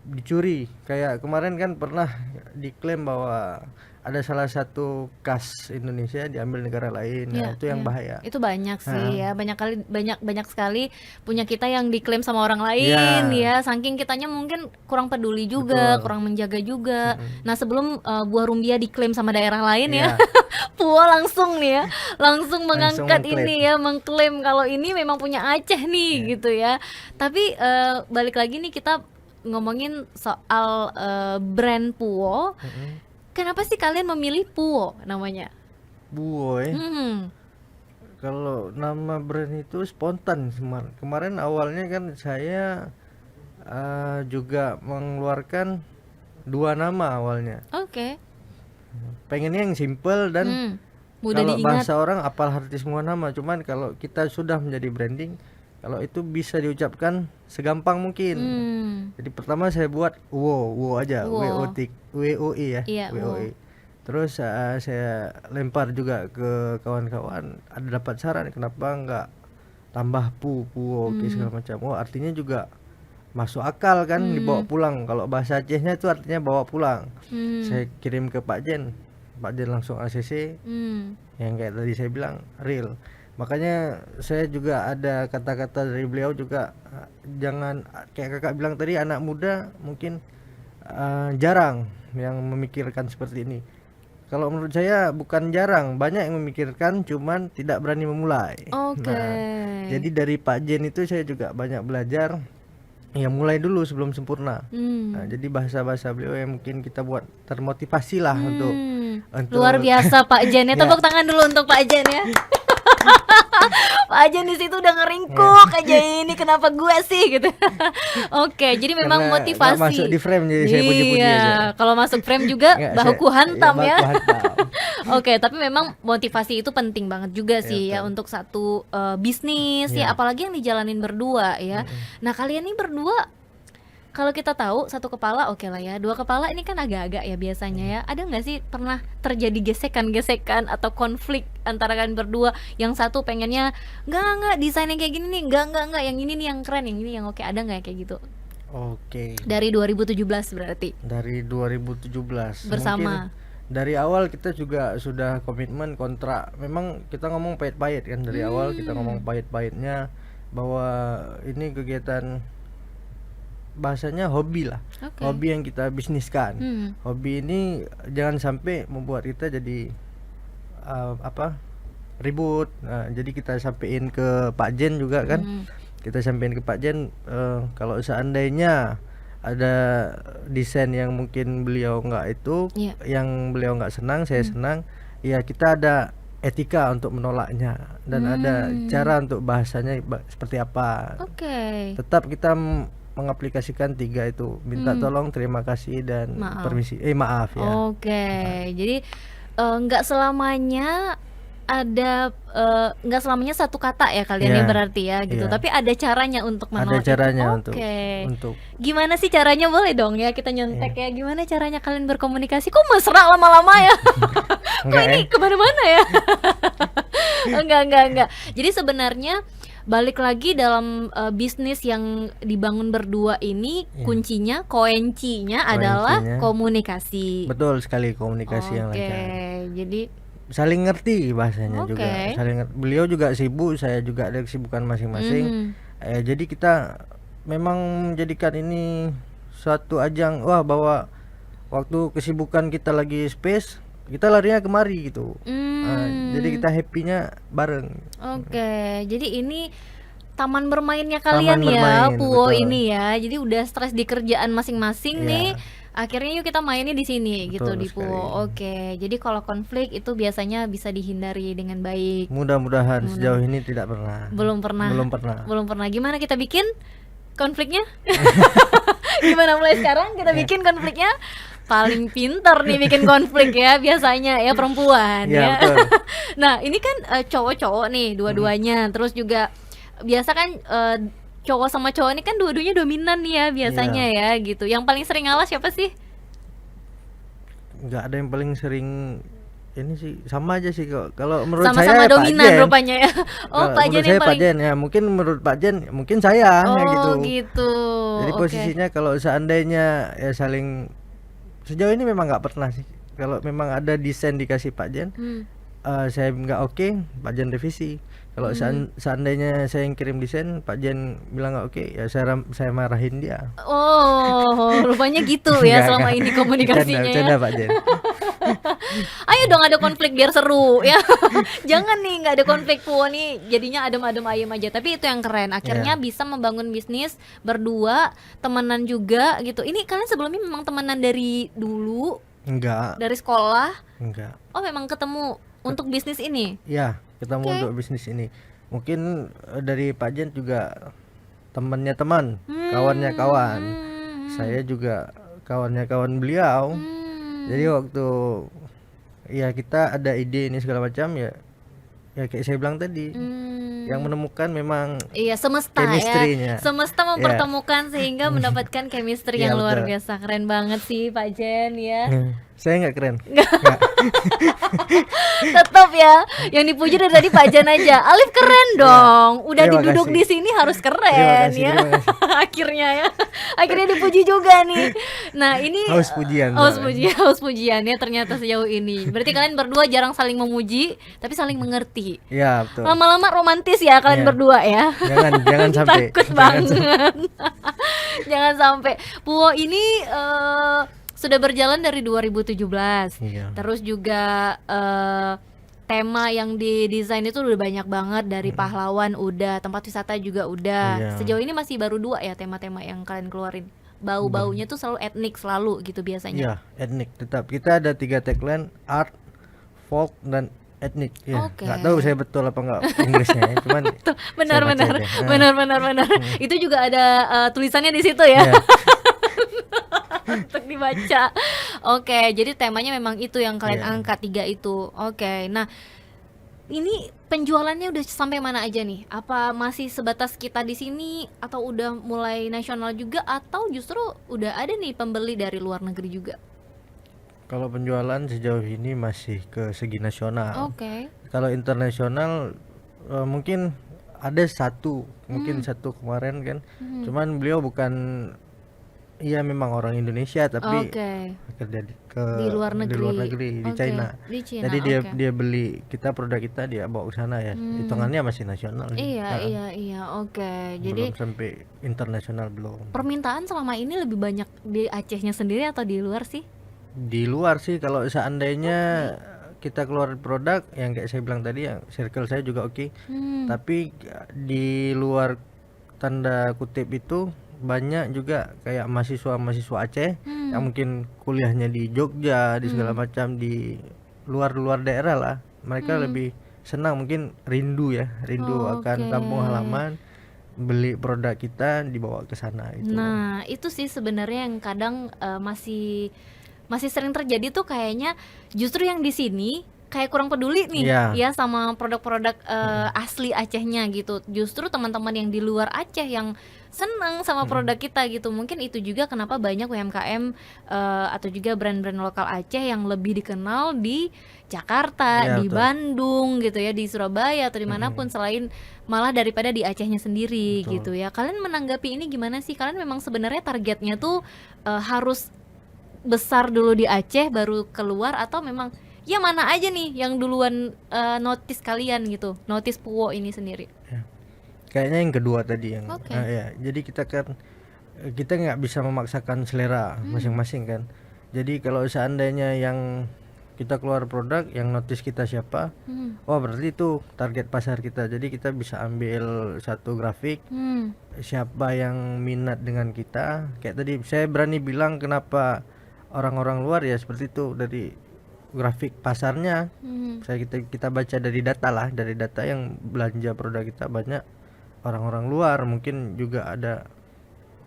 dicuri. Kayak kemarin kan pernah diklaim bahwa ada salah satu khas Indonesia diambil negara lain. Nah, itu yang bahaya. Itu banyak sih ya, banyak sekali punya kita yang diklaim sama orang lain ya, saking kitanya mungkin kurang peduli juga, kurang menjaga juga. Nah sebelum buah rumbia diklaim sama daerah lain ya, Puo langsung nih ya, langsung mengangkat mengklaim. ini ya, mengklaim kalau ini memang punya Aceh nih gitu ya. Tapi balik lagi nih kita ngomongin soal brand Puo. Kenapa sih kalian memilih Puo namanya? Boy, Hmm. kalau nama brand itu spontan. Kemarin awalnya kan saya juga mengeluarkan 2 nama awalnya. Oke. Pengennya yang simple dan Mudah kalau diingat. bahasa orang apal arti semua nama. Cuman kalau kita sudah menjadi branding, kalau itu bisa diucapkan segampang mungkin. Jadi pertama saya buat wo aja, Wo. WOI ya, Iya, WOI. Terus saya lempar juga ke kawan-kawan, ada dapat saran kenapa nggak tambah puo segala macam. Oh artinya juga masuk akal kan, dibawa pulang. Kalau bahasa Acehnya itu artinya bawa pulang. Saya kirim ke Pak Jen langsung ACC, yang kayak tadi saya bilang real. Makanya saya juga ada kata-kata dari beliau juga, jangan kayak kakak bilang tadi, anak muda mungkin jarang yang memikirkan seperti ini. Kalau menurut saya bukan jarang, banyak yang memikirkan cuman tidak berani memulai. Oke. Nah, jadi dari Pak Jen itu saya juga banyak belajar. Ya mulai dulu sebelum sempurna. Nah, Hmm. jadi bahasa-bahasa beliau yang mungkin kita buat termotivasi lah untuk Luar biasa Pak Jen ya. Ya. Tepuk tangan dulu untuk Pak Jen ya. Pak Jen di situ udah ngeringkuk aja, ini kenapa gua sih gitu. Oke, jadi memang karena motivasi. nggak masuk di frame jadi saya puji-puji aja. Iya, kalau masuk frame juga Nggak, bahuku saya- hantam ya. bahuku hantam. Oke, tapi memang motivasi itu penting banget juga sih ya betul. untuk satu bisnis ya, Iya. apalagi yang dijalanin berdua ya. Nah, kalian nih berdua kalau kita tahu satu kepala oke lah ya, dua kepala ini kan agak-agak ya biasanya ya. Ada nggak sih pernah terjadi gesekan-gesekan atau konflik antara kalian berdua? Yang satu pengennya nggak desainnya kayak gini nih, nggak yang ini nih yang keren, yang ini yang oke. Ada nggak kayak gitu? Oke. Dari 2017 berarti Dari 2017 bersama. mungkin dari awal kita juga sudah komitmen kontrak. Memang kita ngomong pahit-pahit kan dari awal kita ngomong pahit-pahitnya bahwa ini kegiatan bahasanya hobi lah. Oke. Hobi yang kita bisniskan. Hmm. Hobi ini jangan sampai membuat kita jadi ribut. Nah, jadi kita sampein ke Pak Jen juga kan. Kita sampein ke Pak Jen kalau seandainya ada desain yang mungkin beliau nggak itu, Iya. yang beliau nggak senang, saya senang, ya kita ada etika untuk menolaknya dan ada cara untuk bahasanya seperti apa. Oke. Tetap kita mengaplikasikan 3 itu, minta tolong, terima kasih, dan Maaf. permisi, maaf ya. Oke, jadi nggak selamanya ada nggak selamanya satu kata ya kalian Iya, ini berarti ya gitu. iya. Tapi ada caranya untuk Ada menolak itu. caranya Oke. untuk Gimana sih caranya, boleh dong ya kita nyontek ya. Gimana caranya kalian berkomunikasi? Kok mesra lama-lama ya? Kok Enggak ini kemana-mana ya? Enggak. Jadi sebenarnya balik lagi dalam bisnis yang dibangun berdua ini kuncinya, kuncinya adalah Kuncinya. komunikasi. betul sekali komunikasi yang Oke, lancar. jadi Saling ngerti bahasanya Oke. juga. Beliau juga sibuk, saya juga ada kesibukan masing-masing. Jadi kita memang menjadikan ini suatu ajang bahwa waktu kesibukan kita lagi space, kita larinya kemari gitu. Jadi kita happy-nya bareng. Oke, jadi ini taman bermainnya kalian Taman ya, bermain, Puwo betul. ini ya. Jadi udah stres di kerjaan masing-masing Iya. nih. Akhirnya yuk kita mainnya di sini gitu Betul di Puwo. Oke, jadi kalau konflik itu biasanya bisa dihindari dengan baik. Mudah-mudahan sejauh ini tidak pernah. Belum pernah. Belum pernah. Belum pernah. Gimana kita bikin konfliknya? Gimana mulai sekarang kita bikin konfliknya? Paling pinter nih bikin konflik ya biasanya ya perempuan Iya, ya. betul. Nah ini kan cowok-cowok nih dua-duanya, terus juga biasa kan cowok sama cowok ini kan dua-duanya dominan nih ya biasanya ya gitu. Yang paling sering ngalah siapa sih? Nggak ada yang paling sering ini sih, sama aja sih kok. Kalau menurut saya Sama-sama Pak dominan Jen. rupanya ya. Oh Kalau Pak menurut Jen saya yang Pak paling. Jen ya, mungkin menurut Pak Jen mungkin saya ya gitu. Gitu. Jadi Oke. posisinya kalau seandainya ya saling, sejauh ini memang nggak pernah sih. Kalau memang ada desain dikasih Pak Jen, saya nggak oke, Pak Jen revisi. Kalau seandainya saya yang kirim desain, Pak Jen bilang nggak oke, ya saya marahin dia. Oh, rupanya gitu ya Nggak, selama nggak. ini komunikasinya Bercanda, ya. Pak Jen. Ayo dong ada konflik biar seru ya. Jangan nih nggak ada konflik Puwo nih jadinya adem-adem ayem aja. Tapi itu yang keren. Akhirnya bisa membangun bisnis berdua, temenan juga gitu. Ini kalian sebelumnya memang temenan dari dulu, Enggak, dari sekolah. enggak. Oh memang ketemu untuk bisnis ini. Ya, kita mau untuk bisnis ini. Mungkin dari Pak Jen juga temannya teman, kawannya kawan. Saya juga kawannya kawan beliau. Jadi waktu ya kita ada ide ini segala macam ya kayak saya bilang tadi, yang menemukan memang Iya, semesta chemistry-nya. ya. Semesta mempertemukan sehingga mendapatkan chemistry yang Iya, luar betul. biasa. Keren banget sih Pak Jen ya. Saya nggak keren. Tetap ya, yang dipuji dari tadi Pak Jan aja. Alif keren dong. Udah Terima diduduk kasih. di sini harus keren Terima kasih, ya. terima kasih. Akhirnya ya. Akhirnya dipuji juga nih. Nah, ini Haus pujian. haus pujian ya ternyata sejauh ini. Berarti kalian berdua jarang saling memuji, tapi saling mengerti. Ya, betul. Lama-lama romantis ya kalian Iya. berdua ya. Jangan sampai. Takut Jangan banget. Jangan sampai. Puwo ini sudah berjalan dari 2017. Iya. Terus juga tema yang didesain itu udah banyak banget, dari pahlawan udah, tempat wisata juga udah. Iya. Sejauh ini masih baru 2 ya tema-tema yang kalian keluarin. Bau-baunya tuh selalu etnik selalu gitu biasanya. Iya, etnik tetap. Kita ada 3 tagline, art, folk, dan etnik. Ya, Oke. nggak tahu saya betul apa enggak Inggrisnya ya, cuman Tuh, saya baca benar-benar, aja. Nah, benar-benar. Itu juga ada tulisannya di situ ya. iya. Untuk dibaca. Oke, jadi temanya memang itu yang kalian Iya. angkat, 3 itu. Oke. Nah, ini penjualannya udah sampai mana aja nih? Apa masih sebatas kita di sini atau udah mulai nasional juga, atau justru udah ada nih pembeli dari luar negeri juga? Kalau penjualan sejauh ini masih ke segi nasional. Oke. Kalau internasional mungkin ada mungkin satu kemarin kan. Cuman beliau bukan, iya memang orang Indonesia tapi Oke. kerja Di luar negeri. di Oke. China. Di Cina. Jadi dia Oke. dia beli produk kita dia bawa ke sana ya. Hitungannya masih nasional. Iya, Heeh. iya. Oke. Jadi Belum sampai internasional belum. permintaan selama ini lebih banyak di Acehnya sendiri atau di luar sih? Di luar sih, kalau seandainya kita keluar produk yang kayak saya bilang tadi, yang circle saya juga oke. Tapi di luar tanda kutip itu banyak juga kayak mahasiswa Aceh yang mungkin kuliahnya di Jogja, di segala macam, di luar daerah lah. Mereka lebih senang, mungkin rindu akan kampung halaman, beli produk kita dibawa ke sana itu. Nah, itu sih sebenarnya yang kadang masih sering terjadi tuh, kayaknya justru yang di sini kayak kurang peduli nih Iya. ya sama produk-produk asli Acehnya gitu. Justru teman-teman yang di luar Aceh yang seneng sama produk kita gitu. Mungkin itu juga kenapa banyak UMKM atau juga brand-brand lokal Aceh yang lebih dikenal di Jakarta, Iya, di betul. Bandung gitu ya, di Surabaya atau dimanapun, selain malah daripada di Acehnya sendiri Betul. gitu ya. Kalian menanggapi ini gimana sih? Kalian memang sebenarnya targetnya tuh harus besar dulu di Aceh baru keluar, atau memang ya mana aja nih yang duluan notice kalian gitu, notice Puwo ini sendiri? Kayaknya yang kedua tadi yang Oke. ya. Jadi kita nggak bisa memaksakan selera masing-masing kan. Jadi kalau seandainya yang kita keluar produk yang notice kita siapa, oh berarti itu target pasar kita. Jadi kita bisa ambil satu grafik siapa yang minat dengan kita. Kayak tadi saya berani bilang kenapa orang-orang luar ya seperti itu, dari grafik pasarnya. Kita baca dari data yang belanja produk kita banyak orang-orang luar. Mungkin juga ada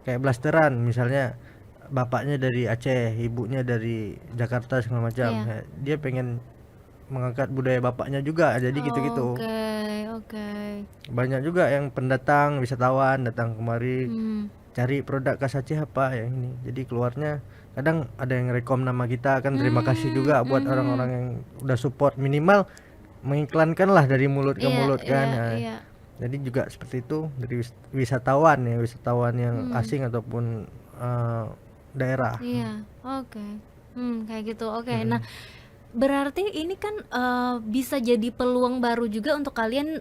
kayak blasteran, misalnya bapaknya dari Aceh, ibunya dari Jakarta segala macam. Iya. Ya, dia pengen mengangkat budaya bapaknya juga, jadi gitu-gitu. Oke. Banyak juga yang pendatang, wisatawan datang kemari Hmm. cari produk khas Aceh apa yang ini. Jadi keluarnya kadang ada yang rekom nama kita kan, terima kasih juga buat orang-orang yang udah support, minimal mengiklankan lah dari mulut ke mulut kan. Nah, Iya. jadi juga seperti itu dari wisatawan yang asing ataupun daerah. Iya. Oke. Kayak gitu. Oke. Nah, berarti ini kan bisa jadi peluang baru juga untuk kalian,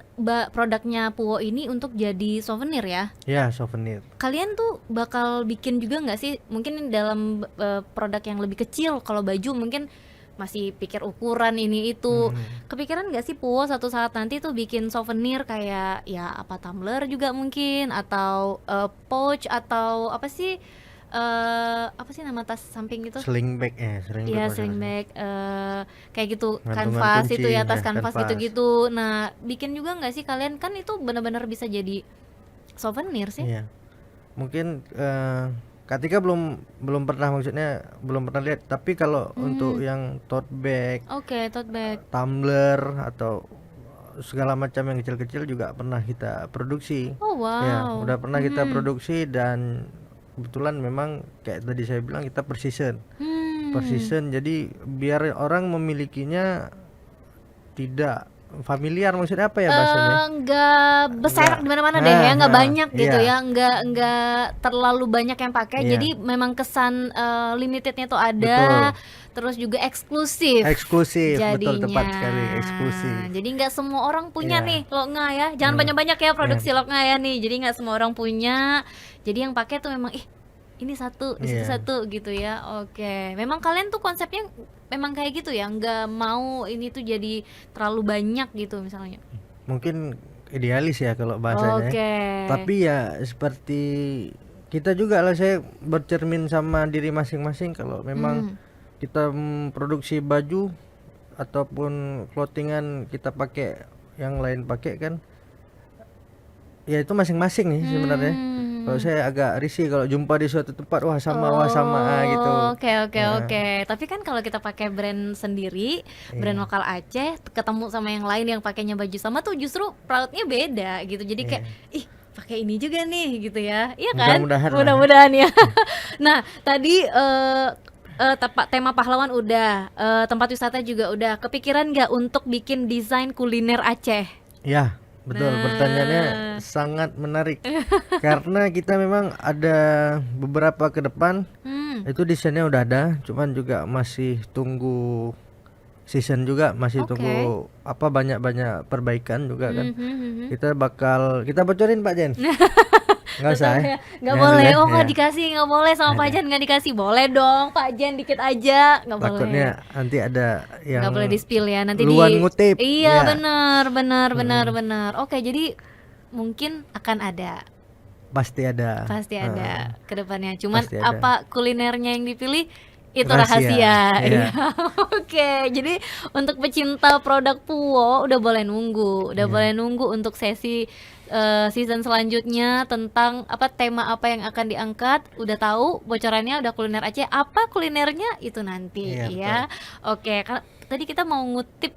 produknya Puwo ini untuk jadi souvenir ya. Ya, souvenir. Kalian tuh bakal bikin juga nggak sih, mungkin dalam produk yang lebih kecil? Kalau baju mungkin masih pikir ukuran ini itu. Kepikiran nggak sih Puwo satu saat nanti tuh bikin souvenir kayak ya apa, tumbler juga mungkin, atau pouch, atau apa sih nama tas samping itu? Sling bag Iya, sling bag, kayak gitu, Gantungan kanvas kunci, itu ya, tas ya, kanvas kanvas. gitu-gitu. Nah, bikin juga nggak sih kalian? Kan itu benar-benar bisa jadi souvenir sih. Iya. Mungkin Katika belum pernah, maksudnya belum pernah lihat, tapi kalau untuk yang tote bag, Oke, tote bag. tumbler atau segala macam yang kecil-kecil juga pernah kita produksi. Oh Ya, wow. udah pernah kita produksi, dan kebetulan memang kayak tadi saya bilang kita persistent. Jadi biar orang memilikinya tidak familiar, maksudnya apa ya bahasanya? Nggak berserak Nggak. di mana-mana deh ya, nggak banyak gitu iya. ya, nggak terlalu banyak yang pakai. Iya. Jadi memang kesan limitednya tuh ada, terus juga eksklusif. Eksklusif, betul, Jadinya. tepat sekali, eksklusif. Jadi nggak semua orang punya Iya. nih Loknga ya. Jangan banyak-banyak ya produksi Loknga ya nih. Jadi nggak semua orang punya. Jadi yang pakai tuh memang ini satu, di situ Iya. satu gitu ya. Oke. Memang kalian tuh konsepnya memang kayak gitu ya, nggak mau ini tuh jadi terlalu banyak gitu misalnya. Mungkin idealis ya kalau bahasanya ya. Oke. Tapi ya seperti kita juga lah, saya bercermin sama diri masing-masing. Kalau memang Hmm. kita produksi baju ataupun clothingan kita pakai, yang lain pakai kan, ya itu masing-masing nih sebenarnya. Kalau Hmm. saya agak risih kalau jumpa di suatu tempat, wah sama gitu. Oh, oke oke Nah, oke. Tapi kan kalau kita pakai brand sendiri, brand iya, lokal Aceh, ketemu sama yang lain yang pakainya baju sama tuh justru proudnya beda gitu. Jadi kayak, iya. ih pakai ini juga nih gitu ya. Iya kan? Mudah-mudahan lah. Mudah-mudahan ya. Nah, tadi tema pahlawan udah, tempat wisata juga udah. Kepikiran nggak untuk bikin desain kuliner Aceh? Ya, betul. Pertanyaannya Nah, sangat menarik. Karena kita memang ada beberapa ke depan, itu desainnya udah ada, cuman juga masih tunggu season juga, masih oke. tunggu apa banyak-banyak perbaikan juga kan. Mhm. Kita bocorin Pak Jen. Nggak usah ya. Nggak Jangan dulu boleh. ya. Oh, nggak Ya. dikasih, nggak boleh sama Pak Ada. Jan, nggak dikasih. Boleh dong, Pak Jan dikit aja. Nggak boleh. Takutnya nanti ada yang Nggak boleh di spill ya. Nanti luan di. ngutip. Iya, Ya. benar, benar, benar, Mm-mm. benar. Oke, jadi mungkin akan ada, Pasti ada. pasti ada ke depannya. Cuman Pasti ada. apa kulinernya yang dipilih itu Rahasia. rahasia. Iya. Iya. Oke, jadi untuk pecinta produk Puwo udah boleh nunggu, udah Iya. boleh nunggu untuk sesi season selanjutnya tentang apa tema apa yang akan diangkat. Udah tahu bocorannya, udah kuliner Aceh. Apa kulinernya itu nanti Iya, ya. Oke, tadi kita mau ngutip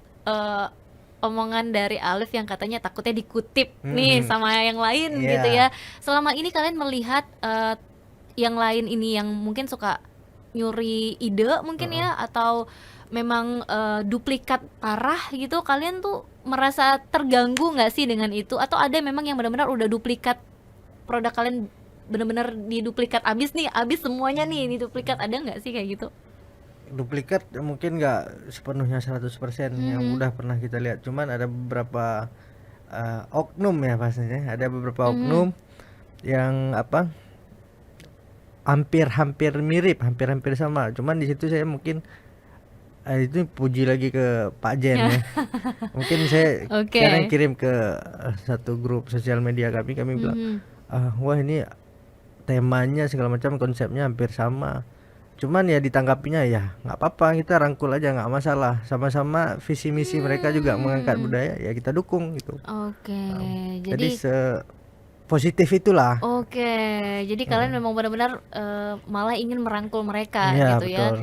omongan dari Alif yang katanya takutnya dikutip nih Mm-mm. sama yang lain Iya. gitu ya. Selama ini kalian melihat yang lain ini yang mungkin suka nyuri ide mungkin ya, atau memang duplikat parah gitu, kalian tuh merasa terganggu nggak sih dengan itu, atau ada memang yang benar-benar udah duplikat produk kalian, benar-benar diduplikat abis nih, abis semuanya nih diduplikat, ada nggak sih kayak gitu? Duplikat mungkin nggak sepenuhnya 100% yang Mhm. udah pernah kita lihat, cuman ada beberapa oknum ya pastinya, ada beberapa Mhm. oknum yang apa hampir mirip, hampir sama, cuman di situ saya mungkin itu puji lagi ke Pak Jen ya. Mungkin saya Oke. sekarang kirim ke satu grup sosial media kami bilang, Mhm. wah ini temanya segala macam, konsepnya hampir sama. Cuman ya ditanggapinya ya nggak apa-apa, kita rangkul aja, nggak masalah. Sama-sama visi misi mereka juga mengangkat budaya, ya kita dukung gitu. Oke, Jadi jadi positif itulah. oke, jadi kalian memang benar-benar malah ingin merangkul mereka Iya gitu ya, betul.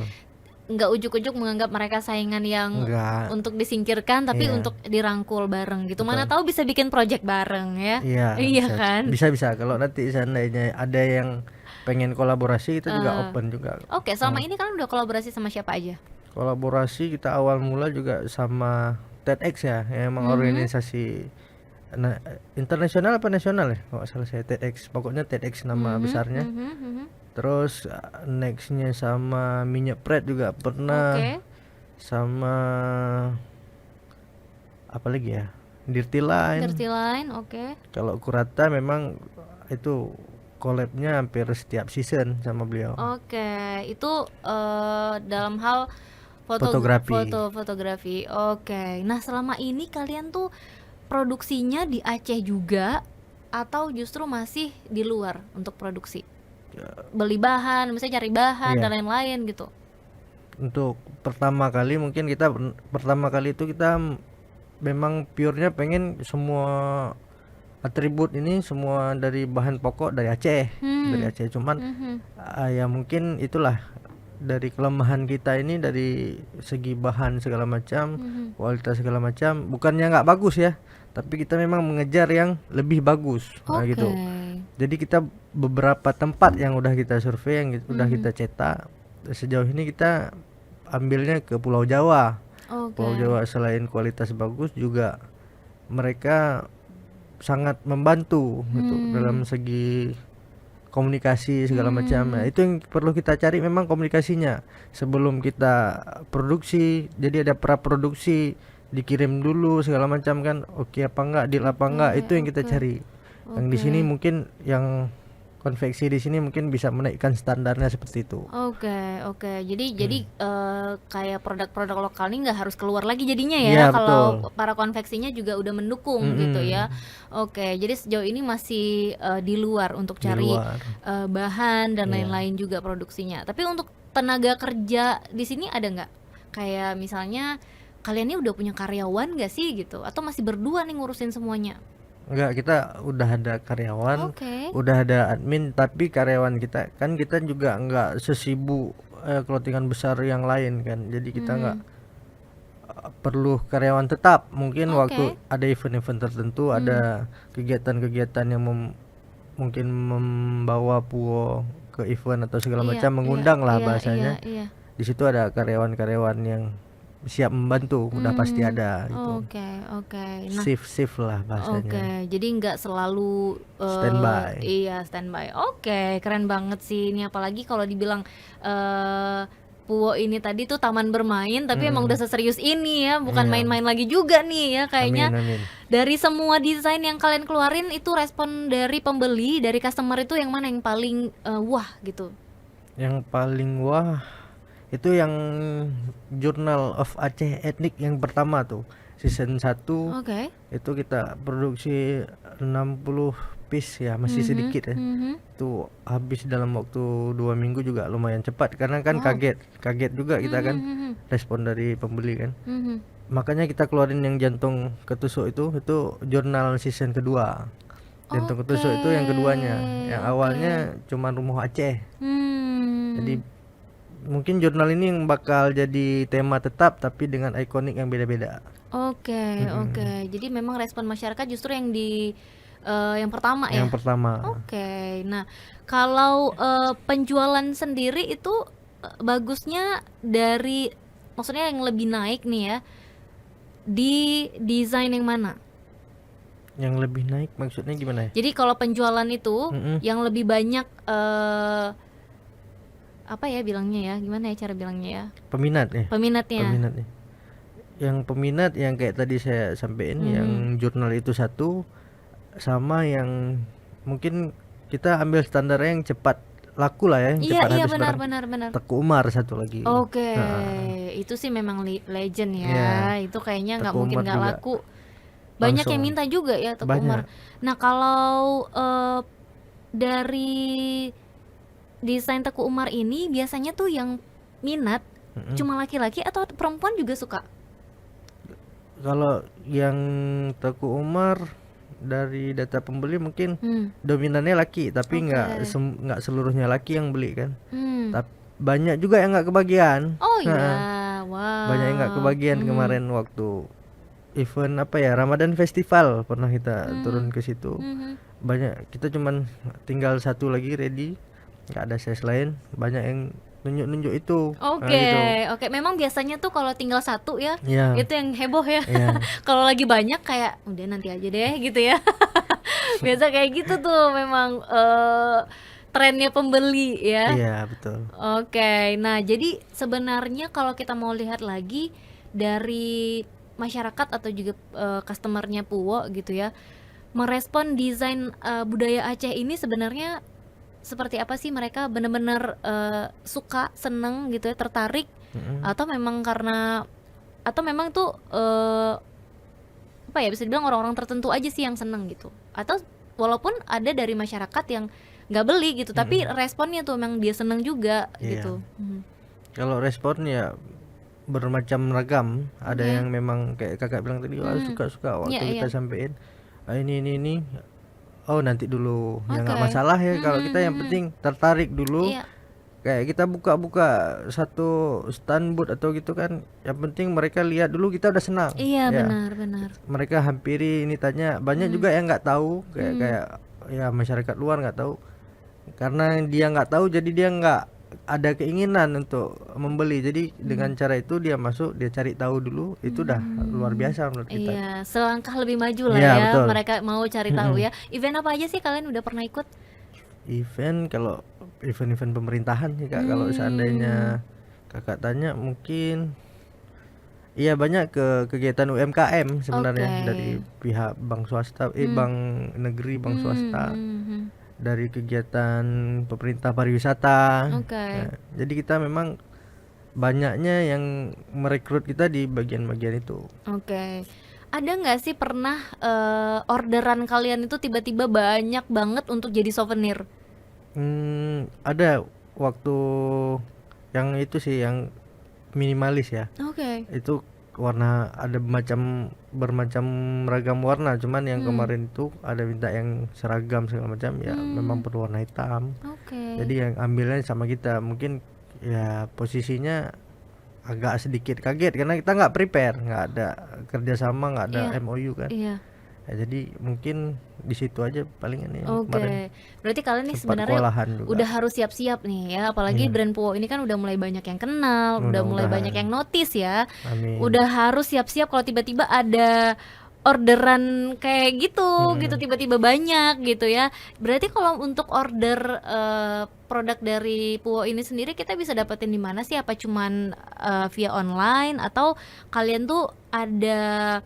nggak ujuk-ujuk menganggap mereka saingan yang Enggak. untuk disingkirkan, tapi Iya. untuk dirangkul bareng gitu. Mana Betul. tahu bisa bikin project bareng ya. Iya, Iya kan? bisa kalau nanti seandainya ada yang pengen kolaborasi, kita juga open juga. Oke, selama ini kalian udah kolaborasi sama siapa aja? Kolaborasi kita awal mula juga sama TEDx ya, yang emang organisasi internasional apa nasional ya, kalau nggak salah saya, TEDx, pokoknya TEDx nama besarnya. Terus nextnya sama Minyak Pret juga pernah. Oke. Sama apa lagi ya, Dirty Line. Dirty Line, oke. Kalau Kurata memang itu collabnya hampir setiap season sama beliau. Oke, itu dalam hal fotografi. Oke. Nah, selama ini kalian tuh produksinya di Aceh juga atau justru masih di luar untuk produksi? Beli bahan, misalnya cari bahan Iya. dan lain-lain gitu. Untuk pertama kali mungkin kita itu kita memang purenya pengen semua atribut ini semua dari bahan pokok dari Aceh. Dari Aceh, cuman ya mungkin itulah dari kelemahan kita ini, dari segi bahan segala macam, kualitas segala macam, bukannya nggak bagus ya, tapi kita memang mengejar yang lebih bagus. Nah, gitu. Jadi kita beberapa tempat yang udah kita survei, yang udah kita cetak, sejauh ini kita ambilnya ke Pulau Jawa. Pulau Jawa selain kualitas bagus juga mereka sangat membantu gitu dalam segi komunikasi segala macam. Nah, itu yang perlu kita cari memang komunikasinya sebelum kita produksi. Jadi ada pra produksi, dikirim dulu segala macam kan, oke apa enggak, deal apa enggak, itu yang kita cari. Yang di sini mungkin yang konveksi di sini mungkin bisa menaikkan standarnya seperti itu. Oke, oke. Jadi kayak produk-produk lokal ini nggak harus keluar lagi jadinya Iya, ya, kalau betul. para konveksinya juga udah mendukung gitu ya. Mm-mm. Oke, jadi sejauh ini masih di luar untuk Di cari luar. bahan dan Iya. lain-lain juga produksinya. Tapi untuk tenaga kerja di sini ada nggak? Kayak misalnya kalian ini udah punya karyawan nggak sih gitu? Atau masih berdua nih ngurusin semuanya? Enggak, kita udah ada karyawan, Oke. udah ada admin, tapi karyawan kita kan kita juga enggak sesibuk clothingan besar yang lain kan. Jadi kita enggak Mhm. perlu karyawan tetap. Mungkin waktu Oke. ada event-event tertentu, Hmm. ada kegiatan-kegiatan yang mungkin membawa Puo ke event atau segala Iya, macam, iya, mengundang lah iya, iya, bahasanya. iya. Di situ ada karyawan-karyawan yang siap membantu, udah pasti ada gitu. Oke, oke. Nah, Shift-shift lah bahasanya. oke. Jadi nggak selalu Standby. iya, standby. Oke, keren banget sih ini, apalagi kalau dibilang Puwo ini tadi tuh taman bermain, tapi emang udah Mm-mm. seserius ini ya, bukan Iya. main-main lagi juga nih ya kayaknya. Amin, amin. Dari semua desain yang kalian keluarin itu respon dari pembeli, dari customer itu yang mana yang paling wah gitu? Yang paling wah itu yang Journal of Aceh Ethnic yang pertama tuh, season 1. Oke. Itu kita produksi 60 piece ya, masih sedikit ya. Itu habis dalam waktu 2 minggu juga lumayan cepat karena kan Wow. kaget juga kita kan respon dari pembeli kan. Makanya kita keluarin yang jantung ketusuk itu jurnal season kedua. Jantung ketusuk itu yang keduanya. Yang Oke, awalnya cuma Rumah Aceh. Hmm. Jadi mungkin jurnal ini yang bakal jadi tema tetap tapi dengan ikonik yang beda-beda. Oke, oke. Jadi memang respon masyarakat justru yang di yang pertama ya. Yang pertama. Oke. Nah, kalau penjualan sendiri itu bagusnya dari, maksudnya yang lebih naik nih ya, di desain yang mana? Yang lebih naik maksudnya gimana ya? Jadi kalau penjualan itu yang lebih banyak apa ya bilangnya ya? Gimana ya cara bilangnya ya? Peminat ya. Peminatnya. Peminatnya. Yang peminat yang kayak tadi saya sampaikan, yang jurnal itu satu, sama yang mungkin kita ambil standarnya yang cepat laku lah ya, yang Iya, cepat iya, habis benar, barang. benar, benar. Teku Umar satu lagi. Oke, Nah, itu sih memang legend ya. Iya. Itu kayaknya nggak Teku mungkin Umar nggak juga laku. Banyak yang langsung. minta juga ya Teku Banyak. Umar. Nah, kalau dari desain Teku Umar ini biasanya tuh yang minat cuma laki-laki atau perempuan juga suka? Kalau yang Teku Umar dari data pembeli mungkin Hmm. dominannya laki, tapi Oke. nggak seluruhnya laki yang beli kan. Hmm. Banyak juga yang nggak kebagian. Oh iya, Nah, wow. banyak yang nggak kebagian kemarin waktu event apa ya, Ramadan Festival pernah kita turun ke situ. Banyak, kita cuman tinggal satu lagi ready, nggak ada size lain, banyak yang nunjuk-nunjuk itu. Oke, gitu. oke. Memang biasanya tuh kalau tinggal satu ya, Iya. itu yang heboh ya. Iya. Kalau lagi banyak kayak udah nanti aja deh gitu ya. Biasa kayak gitu tuh memang trennya pembeli ya. Iya, betul. Oke, nah jadi sebenarnya kalau kita mau lihat lagi dari masyarakat atau juga customernya Puwo gitu ya, merespon desain budaya Aceh ini sebenarnya seperti apa sih? Mereka benar-benar suka, seneng gitu ya, tertarik, atau memang karena, atau memang tuh apa ya, bisa dibilang orang-orang tertentu aja sih yang seneng gitu, atau walaupun ada dari masyarakat yang nggak beli gitu, tapi responnya tuh memang dia seneng juga Iya. gitu. Kalau respon ya bermacam ragam. Ada Oke. yang memang kayak kakak bilang tadi, wah suka-suka waktu Iya, kita iya. sampein, ini. Oh nanti dulu, ya nggak Oke. masalah ya kalau kita, yang penting tertarik dulu. Iya. Kayak kita buka-buka satu stand booth atau gitu kan, yang penting mereka lihat dulu kita udah senang. Iya, Ya, benar. mereka hampiri ini, tanya. Banyak juga yang nggak tahu, kayak ya masyarakat luar nggak tahu, karena dia nggak tahu jadi dia nggak ada keinginan untuk membeli. Jadi dengan cara itu dia masuk, dia cari tahu dulu, itu udah luar biasa menurut kita. Iya, selangkah lebih maju lah Iya, ya, betul. mereka mau cari tahu ya. Event apa aja sih kalian udah pernah ikut? Event, kalau event-event pemerintahan sih Kak, kalau seandainya Kakak tanya, mungkin iya banyak ke kegiatan UMKM sebenarnya. Oke. Dari pihak bank swasta, bank negeri, bank swasta. dari kegiatan pemerintah pariwisata. Oke. Nah, jadi kita memang banyaknya yang merekrut kita di bagian-bagian itu. Oke. Ada nggak sih pernah orderan kalian itu tiba-tiba banyak banget untuk jadi souvenir? Ada waktu yang itu sih yang minimalis ya. Oke. Itu warna ada bermacam ragam warna, cuman yang kemarin itu ada minta yang seragam segala macam ya memang perlu warna hitam. Oke. Jadi yang ambilnya sama kita mungkin ya posisinya agak sedikit kaget karena kita nggak prepare, nggak ada kerjasama, nggak ada Iya. MOU kan. Iya. Ya, jadi mungkin di situ aja palingan ya Oke. kemarin Berarti kalian nih sempat sebenarnya kewalahan juga. udah harus siap-siap nih ya, apalagi Iya. brand Puo ini kan udah mulai banyak yang kenal, udah mulai Mudah-mudahan. banyak yang notice ya. Amin. Udah harus siap-siap kalau tiba-tiba ada orderan kayak gitu tiba-tiba banyak gitu ya. Berarti kalau untuk order produk dari Puo ini sendiri kita bisa dapetin di mana sih? Apa cuman via online atau kalian tuh ada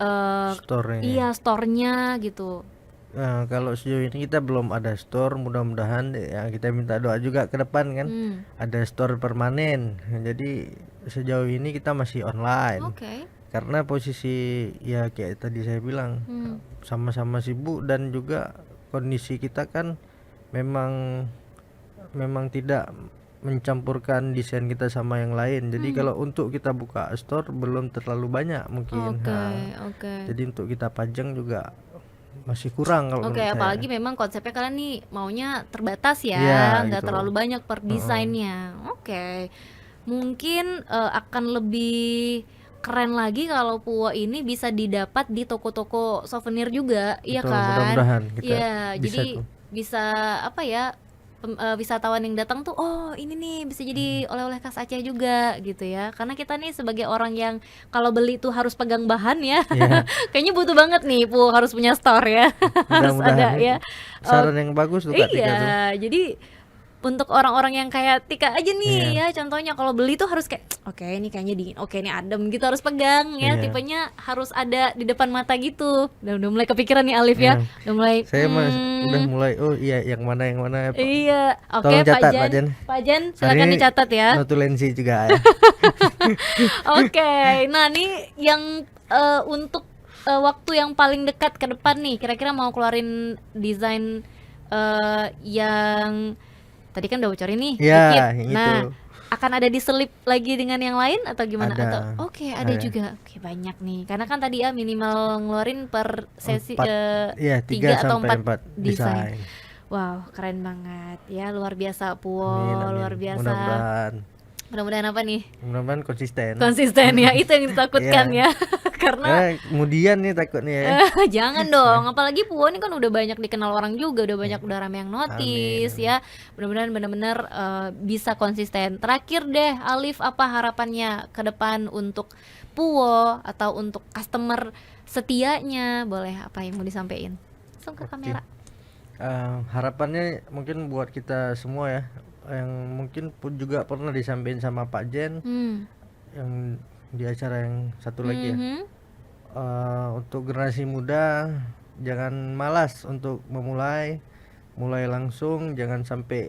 Store-nya. iya store-nya gitu? Nah, kalau sejauh ini kita belum ada store, mudah-mudahan ya kita minta doa juga ke depan kan ada store permanen. Jadi sejauh ini kita masih online. Oke. Karena posisi ya kayak tadi saya bilang sama-sama sibuk dan juga kondisi kita kan memang tidak mencampurkan desain kita sama yang lain. Jadi kalau untuk kita buka store belum terlalu banyak mungkin. Oke, Nah, oke. jadi untuk kita pajang juga masih kurang kalau Oke, menurut saya. apalagi memang konsepnya kalian nih maunya terbatas ya, Iya, nggak gitu. terlalu banyak per desainnya. Oke, mungkin akan lebih keren lagi kalau Puo ini bisa didapat di toko-toko souvenir juga, iya Betul, kan? mudah-mudahan kita Iya, bisa jadi tuh. bisa apa ya? Wisatawan yang datang tuh, oh ini nih bisa jadi oleh-oleh khas Aceh juga gitu ya. Karena kita nih sebagai orang yang kalau beli tuh harus pegang bahan ya. Iya. Kayaknya butuh banget nih Puo harus punya store ya. Harus ada Mudah-mudahan ya. saran yang bagus tuh Kak Tika tuh. Iya, jadi untuk orang-orang yang kayak Tika aja nih ya, contohnya kalau beli tuh harus kayak oke ini kayaknya dingin, oke ini adem gitu harus pegang ya, Iya. tipenya harus ada di depan mata gitu. Udah mulai kepikiran nih Alif ya. Udah mulai Saya udah mulai oh iya yang mana iya, oke Tolong Pak catat, Jan. Pak Jan. Pak Jan, Hari silakan ini dicatat ya. notulensi juga ya. Oke, nah ini yang untuk waktu yang paling dekat ke depan nih, kira-kira mau keluarin desain yang tadi kan udah bocorin nih, Iya, dikit. yang Nah, itu. akan ada diselip lagi dengan yang lain atau gimana? Ada. Atau oke, ada Ada. juga. Oke, banyak nih. Karena kan tadi ya minimal ngeluarin per sesi Iya, 3 3 atau sampai 4 4 desain. desain. Wow, keren banget. Ya, luar biasa Puo, Amin, amin. luar biasa. Mudah-mudahan Mudah-mudahan apa nih? konsisten. Konsisten ya, itu yang ditakutkan ya. Karena Kemudian nih takutnya ya. jangan dong, apalagi Puo ini kan udah banyak dikenal orang juga, udah banyak udah rame yang notice ya. Mudah-mudahan benar-benar bisa konsisten. Terakhir deh, Alif apa harapannya ke depan untuk Puo atau untuk customer setianya? Boleh apa yang mau disampaikan? Langsung ke kamera. Harapannya mungkin buat kita semua ya, yang mungkin pun juga pernah disampaikan sama Pak Jen yang di acara yang satu lagi ya. Untuk generasi muda jangan malas untuk mulai langsung, jangan sampai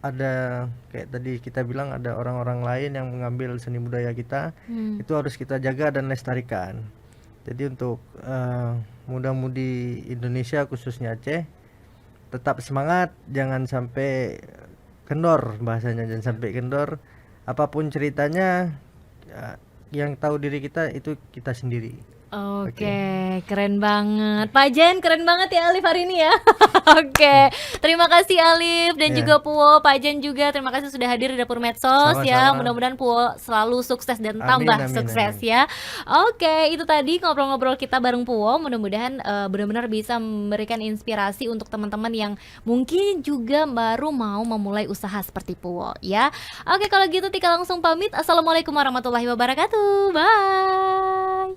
ada kayak tadi kita bilang ada orang-orang lain yang mengambil seni budaya kita. Itu harus kita jaga dan lestarikan. Jadi untuk muda-mudi Indonesia khususnya Aceh tetap semangat, jangan sampai kendor, bahasanya jangan sampai kendor. Apapun ceritanya yang tahu diri kita itu kita sendiri. Oke, keren banget. Pak Jen, keren banget ya Alif hari ini ya. Oke, terima kasih Alif dan Ya. juga Puo. Pak Jen juga terima kasih sudah hadir di Dapur Medsos ya. Sama-sama. Mudah-mudahan Puo selalu sukses dan Amin, tambah amin, sukses amin. ya. Oke, itu tadi ngobrol-ngobrol kita bareng Puo. Mudah-mudahan benar-benar bisa memberikan inspirasi untuk teman-teman yang mungkin juga baru mau memulai usaha seperti Puo ya. Oke, kalau gitu Tika langsung pamit. Assalamualaikum warahmatullahi wabarakatuh. Bye.